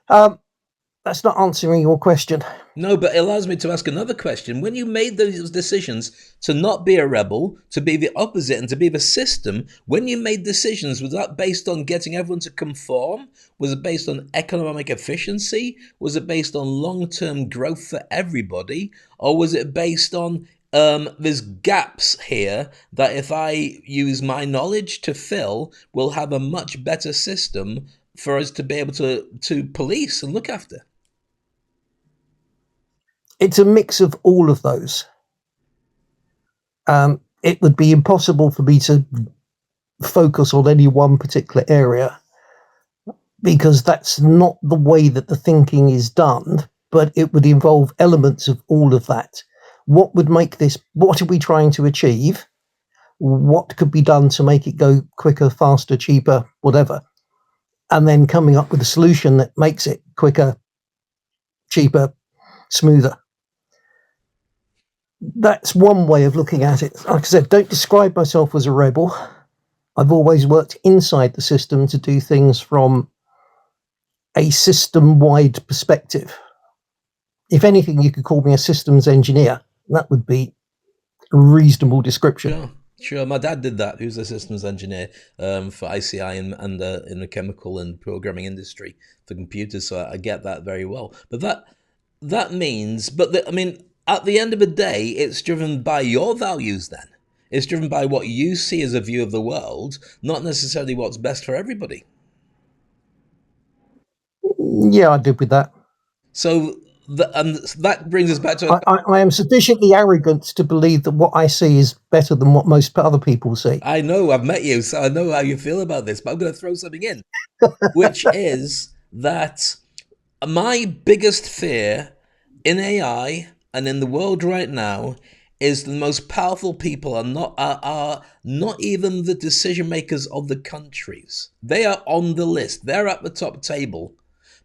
That's not answering your question. No, but it allows me to ask another question. When you made those decisions to not be a rebel, to be the opposite, and to be the system, when you made decisions, was that based on getting everyone to conform? Was it based on economic efficiency? Was it based on long-term growth for everybody? Or was it based on there's gaps here that if I use my knowledge to fill, we'll have a much better system for us to be able to police and look after? It's a mix of all of those. It would be impossible for me to focus on any one particular area, because that's not the way that the thinking is done, but it would involve elements of all of that. What would make this? What are we trying to achieve? What could be done to make it go quicker, faster, cheaper, whatever? And then coming up with a solution that makes it quicker, cheaper, smoother. That's one way of looking at it. Like I said, don't describe myself as a rebel. I've always worked inside the system to do things from a system-wide perspective. If anything, you could call me a systems engineer. That would be a reasonable description. Sure. My dad did that. He was a systems engineer for ICI and in the chemical and programming industry for computers. So I get that very well. But that means, at the end of the day, it's driven by your values then. It's driven by what you see as a view of the world, not necessarily what's best for everybody. Yeah, I did with that. So that brings us back to... I am sufficiently arrogant to believe that what I see is better than what most other people see. I know, I've met you, so I know how you feel about this, but I'm going to throw something in, which is that my biggest fear in AI and in the world right now is the most powerful people are not even the decision makers of the countries. They are on the list. They're at the top table.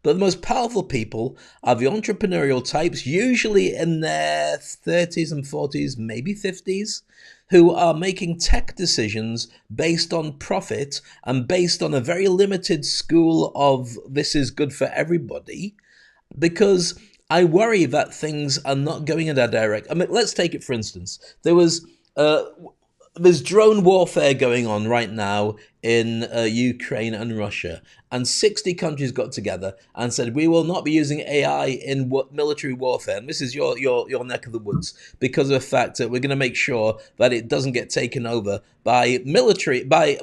But the most powerful people are the entrepreneurial types, usually in their 30s and 40s, maybe 50s, who are making tech decisions based on profit and based on a very limited school of this is good for everybody, because I worry that things are not going in that direction. Let's take it for instance. There was there's drone warfare going on right now in Ukraine and Russia, and 60 countries got together and said we will not be using AI in military warfare. And this is your neck of the woods, because of the fact that we're going to make sure that it doesn't get taken over by military by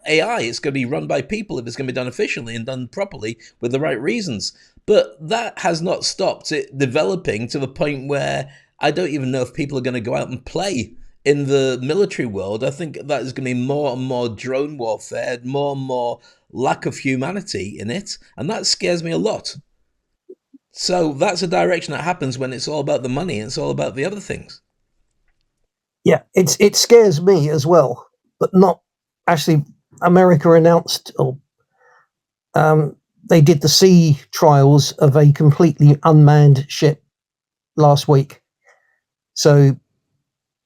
AI. It's going to be run by people if it's going to be done efficiently and done properly with the right reasons. But that has not stopped it developing to the point where I don't even know if people are going to go out and play in the military world. I think that is going to be more and more drone warfare, more and more lack of humanity in it, and that scares me a lot. So that's a direction that happens when it's all about the money and it's all about the other things. Yeah, it scares me as well, but not actually. America announced, or they did the sea trials of a completely unmanned ship last week. So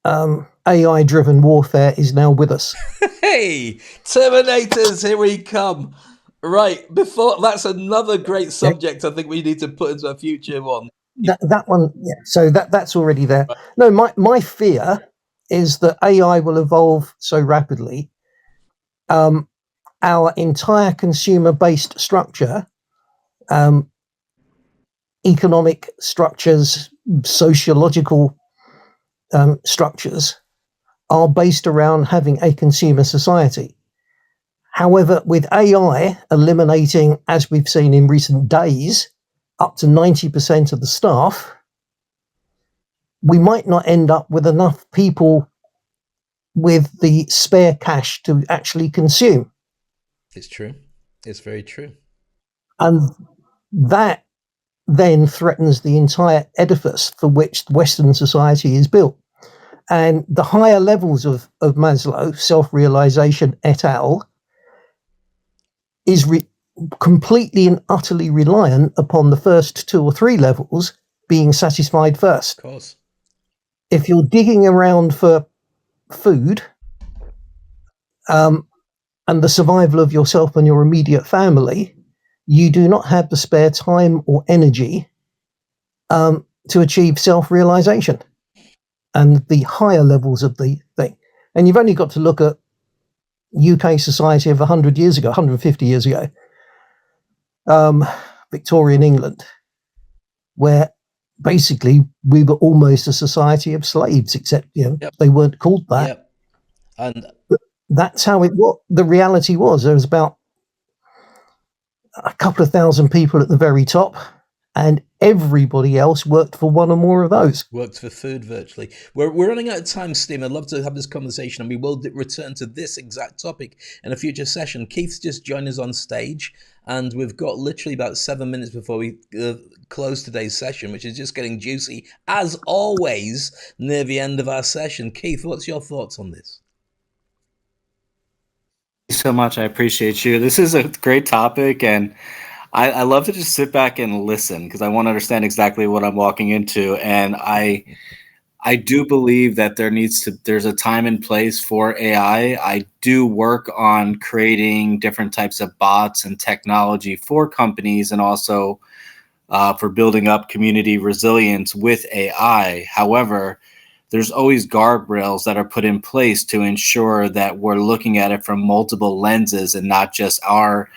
AI-driven warfare is now with us. Hey, Terminators, here we come. Right, before that's another great subject. I think we need to put into a future one. That one, yeah. So that's already there. Right. No, my fear is that AI will evolve so rapidly. Our entire consumer-based structure, economic structures, sociological structures, are based around having a consumer society. However, with AI eliminating, as we've seen in recent days, up to 90% of the staff, we might not end up with enough people with the spare cash to actually consume. It's true. It's very true. And that then threatens the entire edifice for which Western society is built. And the higher levels of Maslow, self-realization et al., is completely and utterly reliant upon the first 2 or 3 levels being satisfied first. Of course. If you're digging around for food and the survival of yourself and your immediate family, you do not have the spare time or energy to achieve self-realization and the higher levels of the thing. And you've only got to look at UK society of 100 years ago, 150 years ago, Victorian England, where basically we were almost a society of slaves, except Yep. they weren't called that. Yep. And that's how the reality was. There was about a couple of thousand people at the very top, and everybody else worked for one or more of those. Worked for food virtually. We're running out of time, Steve. I'd love to have this conversation, and we will return to this exact topic in a future session. Keith's just joined us on stage, and we've got literally about 7 minutes before we close today's session, which is just getting juicy, as always, near the end of our session. Keith, what's your thoughts on this? Thank you so much. I appreciate you. This is a great topic, and I love to just sit back and listen because I want to understand exactly what I'm walking into. And I do believe that there's a time and place for AI. I do work on creating different types of bots and technology for companies, and also for building up community resilience with AI. However, there's always guardrails that are put in place to ensure that we're looking at it from multiple lenses and not just our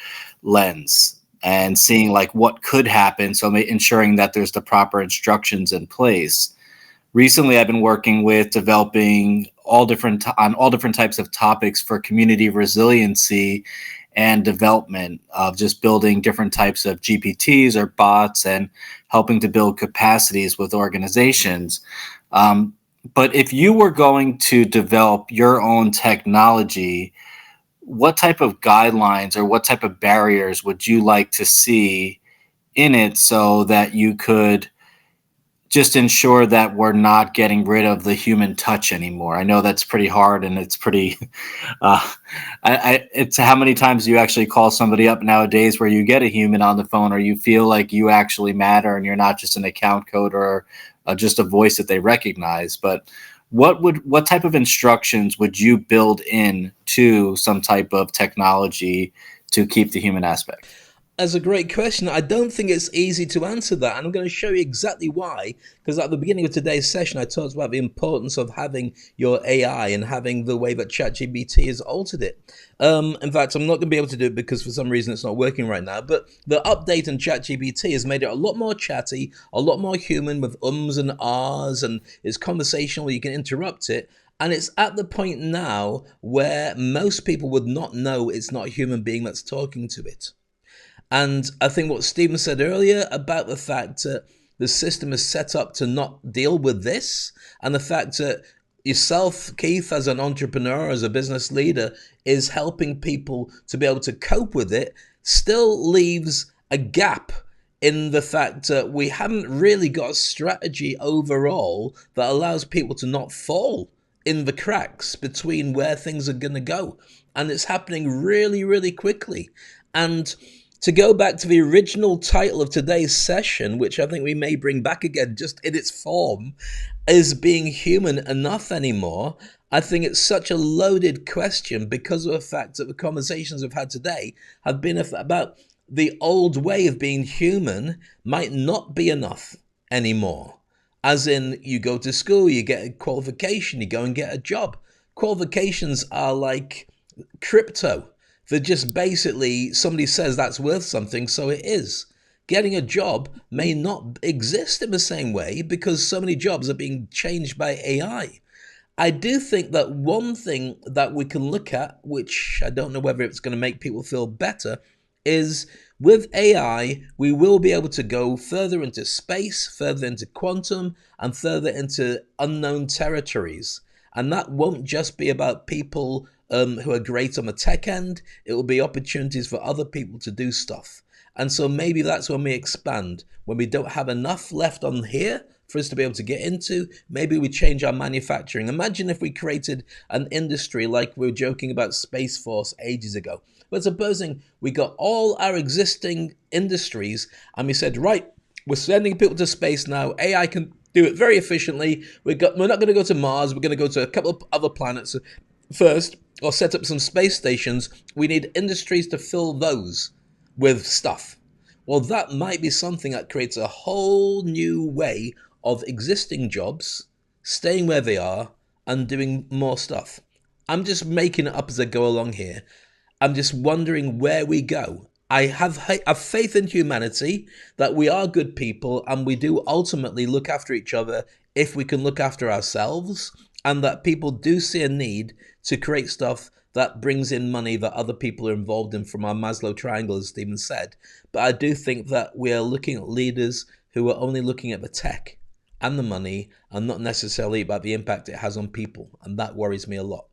lens, and seeing like what could happen. So ensuring that there's the proper instructions in place. Recently, I've been working with developing all different types of topics for community resiliency and development of just building different types of GPTs or bots and helping to build capacities with organizations. But if you were going to develop your own technology, what type of guidelines or what type of barriers would you like to see in it so that you could just ensure that we're not getting rid of the human touch anymore? I know that's pretty hard, and it's pretty, it's how many times do you actually call somebody up nowadays where you get a human on the phone, or you feel like you actually matter and you're not just an account code or just a voice that they recognize. But what type of instructions would you build in to some type of technology to keep the human aspect? That's a great question. I don't think it's easy to answer that, and I'm going to show you exactly why. Because at the beginning of today's session, I talked about the importance of having your AI and having the way that ChatGPT has altered it. In fact, I'm not going to be able to do it because for some reason it's not working right now. But the update on ChatGPT has made it a lot more chatty, a lot more human with ums and ahs, and it's conversational. You can interrupt it. And it's at the point now where most people would not know it's not a human being that's talking to it. And I think what Stephen said earlier about the fact that the system is set up to not deal with this, and the fact that yourself, Keith, as an entrepreneur, as a business leader, is helping people to be able to cope with it, still leaves a gap in the fact that we haven't really got a strategy overall that allows people to not fall in the cracks between where things are going to go. And it's happening really, really quickly. And to go back to the original title of today's session, which I think we may bring back again just in its form, is being human enough anymore? I think it's such a loaded question because of the fact that the conversations we've had today have been about the old way of being human might not be enough anymore. As in, you go to school, you get a qualification, you go and get a job. Qualifications are like crypto. That just basically somebody says that's worth something, so it is. Getting a job may not exist in the same way because so many jobs are being changed by AI. I do think that one thing that we can look at, which I don't know whether it's going to make people feel better, is with AI, we will be able to go further into space, further into quantum, and further into unknown territories. And that won't just be about people who are great on the tech end. It will be opportunities for other people to do stuff. And so maybe that's when we expand. When we don't have enough left on here for us to be able to get into, maybe we change our manufacturing. Imagine if we created an industry like we were joking about Space Force ages ago. But supposing we got all our existing industries and we said, right, we're sending people to space now. AI can do it very efficiently. We're not going to go to Mars. We're going to go to a couple of other planets first, or set up some space stations. We need industries to fill those with stuff. Well, that might be something that creates a whole new way of existing jobs, staying where they are, and doing more stuff. I'm just making it up as I go along here. I'm just wondering where we go. I have faith in humanity, that we are good people, and we do ultimately look after each other if we can look after ourselves, and that people do see a need to create stuff that brings in money that other people are involved in from our Maslow triangle, as Stephen said. But I do think that we are looking at leaders who are only looking at the tech and the money and not necessarily about the impact it has on people. And that worries me a lot.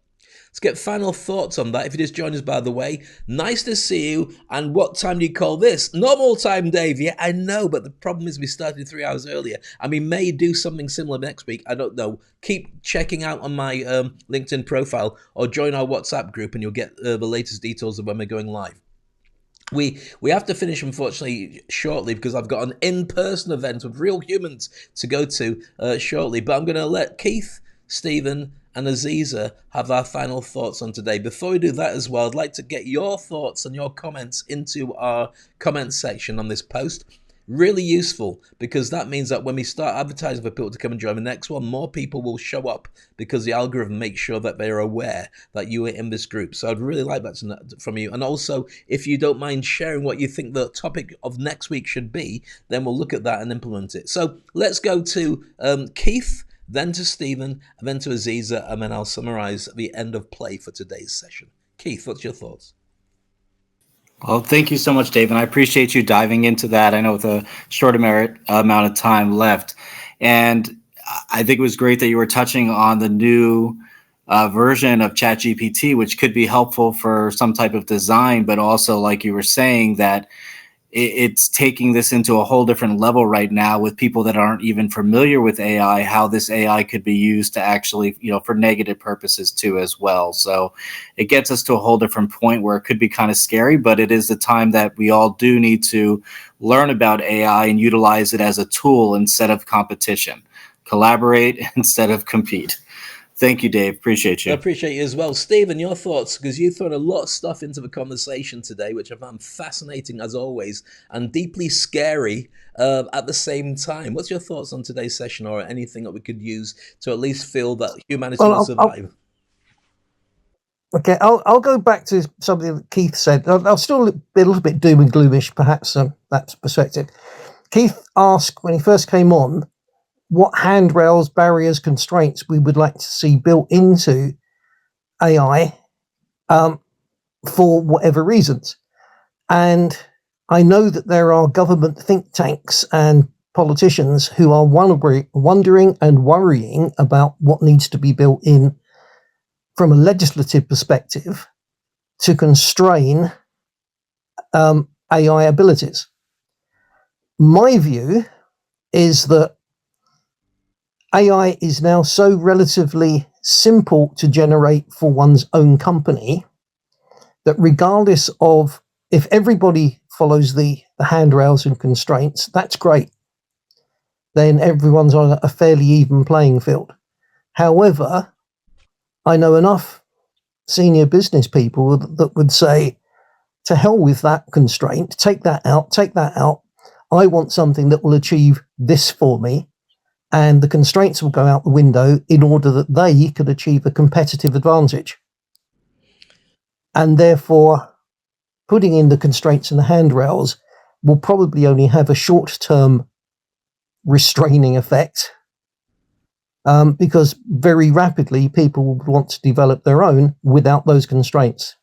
Let's get final thoughts on that. If you just joined us, by the way, nice to see you. And what time do you call this? Normal time, Dave. Yeah, I know, but the problem is we started 3 hours earlier. And we may do something similar next week. I don't know. Keep checking out on my LinkedIn profile or join our WhatsApp group and you'll get the latest details of when we're going live. We have to finish, unfortunately, shortly because I've got an in-person event with real humans to go to shortly. But I'm going to let Keith, Stephen, and Aziza have our final thoughts on today. Before we do that as well, I'd like to get your thoughts and your comments into our comment section on this post. Really useful, because that means that when we start advertising for people to come and join the next one, more people will show up because the algorithm makes sure that they're aware that you are in this group. So I'd really like that from you. And also, if you don't mind sharing what you think the topic of next week should be, then we'll look at that and implement it. So let's go to Keith, then to Stephen, and then to Aziza, and then I'll summarize the end of play for today's session. Keith, what's your thoughts? Well, thank you so much, Dave, and I appreciate you diving into that. I know with a short amount of time left, and I think it was great that you were touching on the new version of ChatGPT, which could be helpful for some type of design, but also, like you were saying, that it's taking this into a whole different level right now with people that aren't even familiar with AI, how this AI could be used to actually, for negative purposes too as well. So it gets us to a whole different point where it could be kind of scary, but it is the time that we all do need to learn about AI and utilize it as a tool instead of competition. Collaborate instead of compete. Thank you, Dave. Appreciate I you. appreciate you as well. Stephen, your thoughts, because you've thrown a lot of stuff into the conversation today, which I found fascinating as always, and deeply scary at the same time. What's your thoughts on today's session, or anything that we could use to at least feel that humanity will survive? I'll go back to something that Keith said. I'll still be a little bit doom and gloomish, perhaps, that perspective. Keith asked when he first came on what handrails, barriers, constraints we would like to see built into AI for whatever reasons. And I know that there are government think tanks and politicians who are wondering and worrying about what needs to be built in from a legislative perspective to constrain AI abilities. My view is that AI is now so relatively simple to generate for one's own company that regardless of if everybody follows the handrails and constraints, that's great. Then everyone's on a fairly even playing field. However, I know enough senior business people that would say, to hell with that constraint, take that out. I want something that will achieve this for me, and the constraints will go out the window in order that they can achieve a competitive advantage. And therefore, putting in the constraints and the handrails will probably only have a short-term restraining effect, because very rapidly people will want to develop their own without those constraints.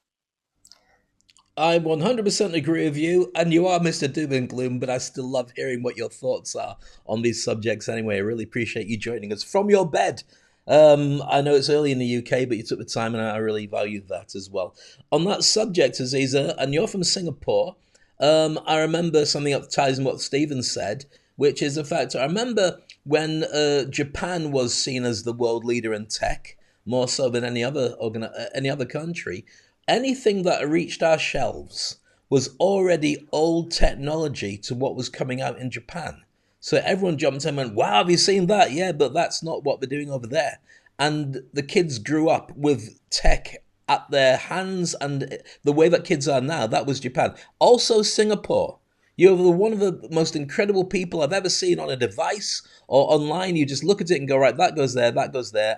I 100% agree with you, and you are Mr. Doom and Gloom, but I still love hearing what your thoughts are on these subjects anyway. I really appreciate you joining us from your bed. I know it's early in the UK, but you took the time, and I really value that as well. On that subject, Aziza, and you're from Singapore, I remember something that ties in what Stephen said, which is the fact I remember when Japan was seen as the world leader in tech, more so than any other country. Anything that reached our shelves was already old technology to what was coming out in Japan. So everyone jumped in and went, wow, have you seen that? Yeah, but that's not what they're doing over there. And the kids grew up with tech at their hands, and the way that kids are now, that was Japan. Also Singapore. You're one of the most incredible people I've ever seen on a device or online. You just look at it and go, right, that goes there,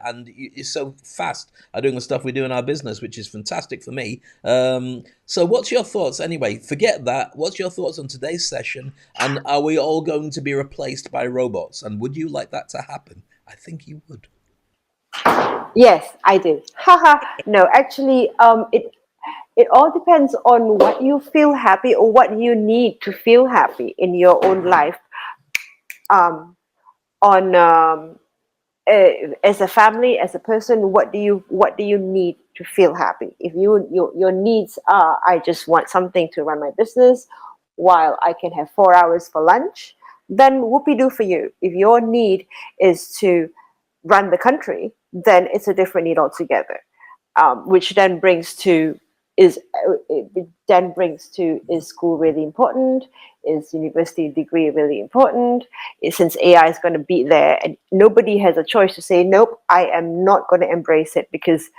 and you're so fast at doing the stuff we do in our business, which is fantastic for me. So what's your thoughts anyway? Forget that. What's your thoughts on today's session? And are we all going to be replaced by robots? And would you like that to happen? I think you would. Yes, I do. Haha. No, actually, it all depends on what you feel happy or what you need to feel happy in your own life. As a family, as a person, what do you need to feel happy? If your needs are, I just want something to run my business while I can have 4 hours for lunch, then whoopee-doo for you. If your need is to run the country, then it's a different need altogether. Which then brings to is school really important? Is university degree really important? Since AI is going to be there, and nobody has a choice to say nope, I am not going to embrace it, because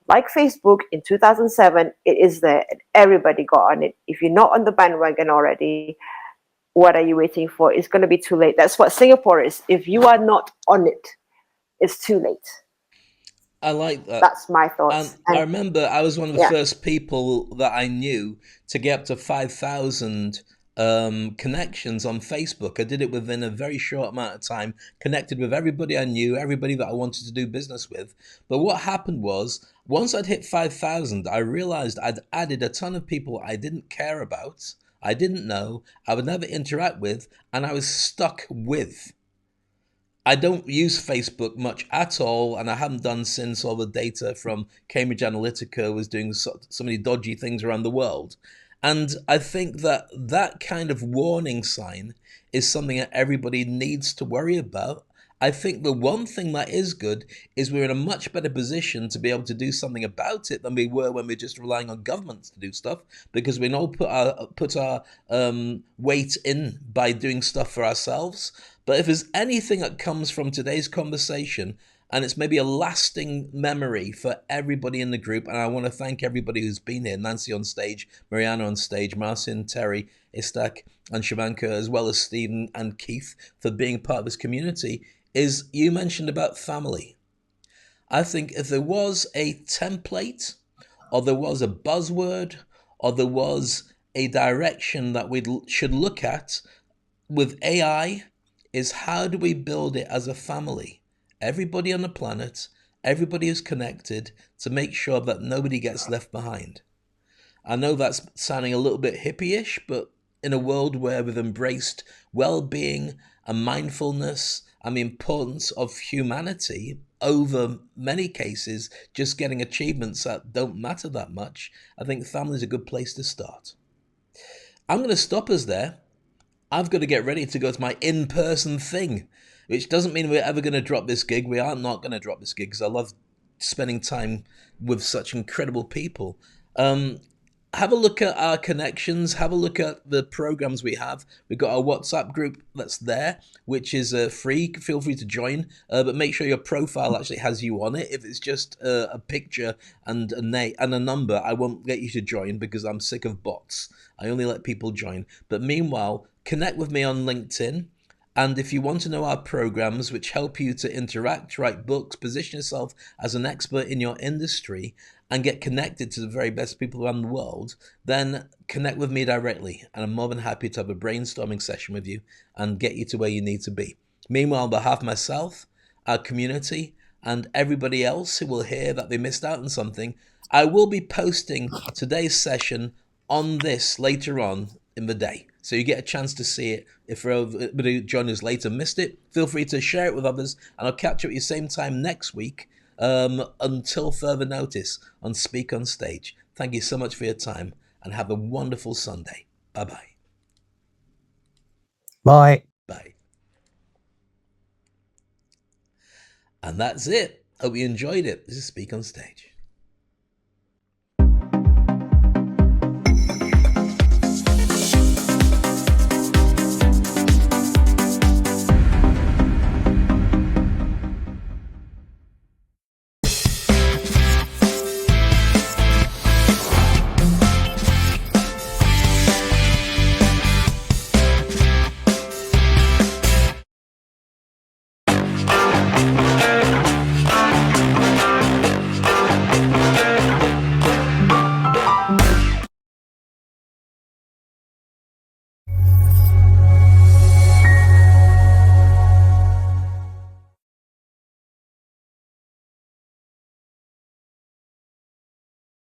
like Facebook in 2007, it is there and everybody got on it. If you're not on the bandwagon already, what are you waiting for? It's going to be too late. That's what Singapore is. If you are not on it, it's too late. I like that. That's my thoughts. And I remember I was one of the first people that I knew to get up to 5,000 connections on Facebook. I did it within a very short amount of time, connected with everybody I knew, everybody that I wanted to do business with. But what happened was, once I'd hit 5,000, I realized I'd added a ton of people I didn't care about, I didn't know, I would never interact with, and I was stuck with. I don't use Facebook much at all, and I haven't done since all the data from Cambridge Analytica was doing so many dodgy things around the world. And I think that that kind of warning sign is something that everybody needs to worry about. I think the one thing that is good is we're in a much better position to be able to do something about it than we were when we we're just relying on governments to do stuff, because we all put our weight in by doing stuff for ourselves. But if there's anything that comes from today's conversation, And it's maybe a lasting memory for everybody in the group. And I want to thank everybody who's been here. Nancy on stage, Mariana on stage, Marcin, Terry, Istak, and Shivanka, as well as Stephen and Keith for being part of this community. Is you mentioned about family. I think if there was a template, or there was a buzzword, or there was a direction that we should look at with AI, is how do we build it as a family? Everybody on the planet, everybody is connected to make sure that nobody gets left behind. I know that's sounding a little bit hippie-ish, but in a world where we've embraced well-being and mindfulness and the importance of humanity over many cases just getting achievements that don't matter that much, I think family is a good place to start. I'm going to stop us there. I've got to get ready to go to my in-person thing, which doesn't mean we're ever going to drop this gig. We are not going to drop this gig because I love spending time with such incredible people. Have a look at our connections. Have a look at the programs we have. We've got our WhatsApp group that's there, which is free. Feel free to join, but make sure your profile actually has you on it. If it's just a picture and a name and a number, I won't get you to join because I'm sick of bots. I only let people join. But meanwhile, connect with me on LinkedIn. And if you want to know our programs, which help you to interact, write books, position yourself as an expert in your industry, and get connected to the very best people around the world, then connect with me directly. And I'm more than happy to have a brainstorming session with you and get you to where you need to be. Meanwhile, on behalf of myself, our community, and everybody else who will hear that they missed out on something, I will be posting today's session on this later on in the day. So you get a chance to see it. If anybody joining us later missed it, feel free to share it with others, and I'll catch you at the same time next week until further notice on Speak on Stage. Thank you so much for your time, and have a wonderful Sunday. Bye-bye. Bye. Bye. And that's it. Hope you enjoyed it. This is Speak on Stage.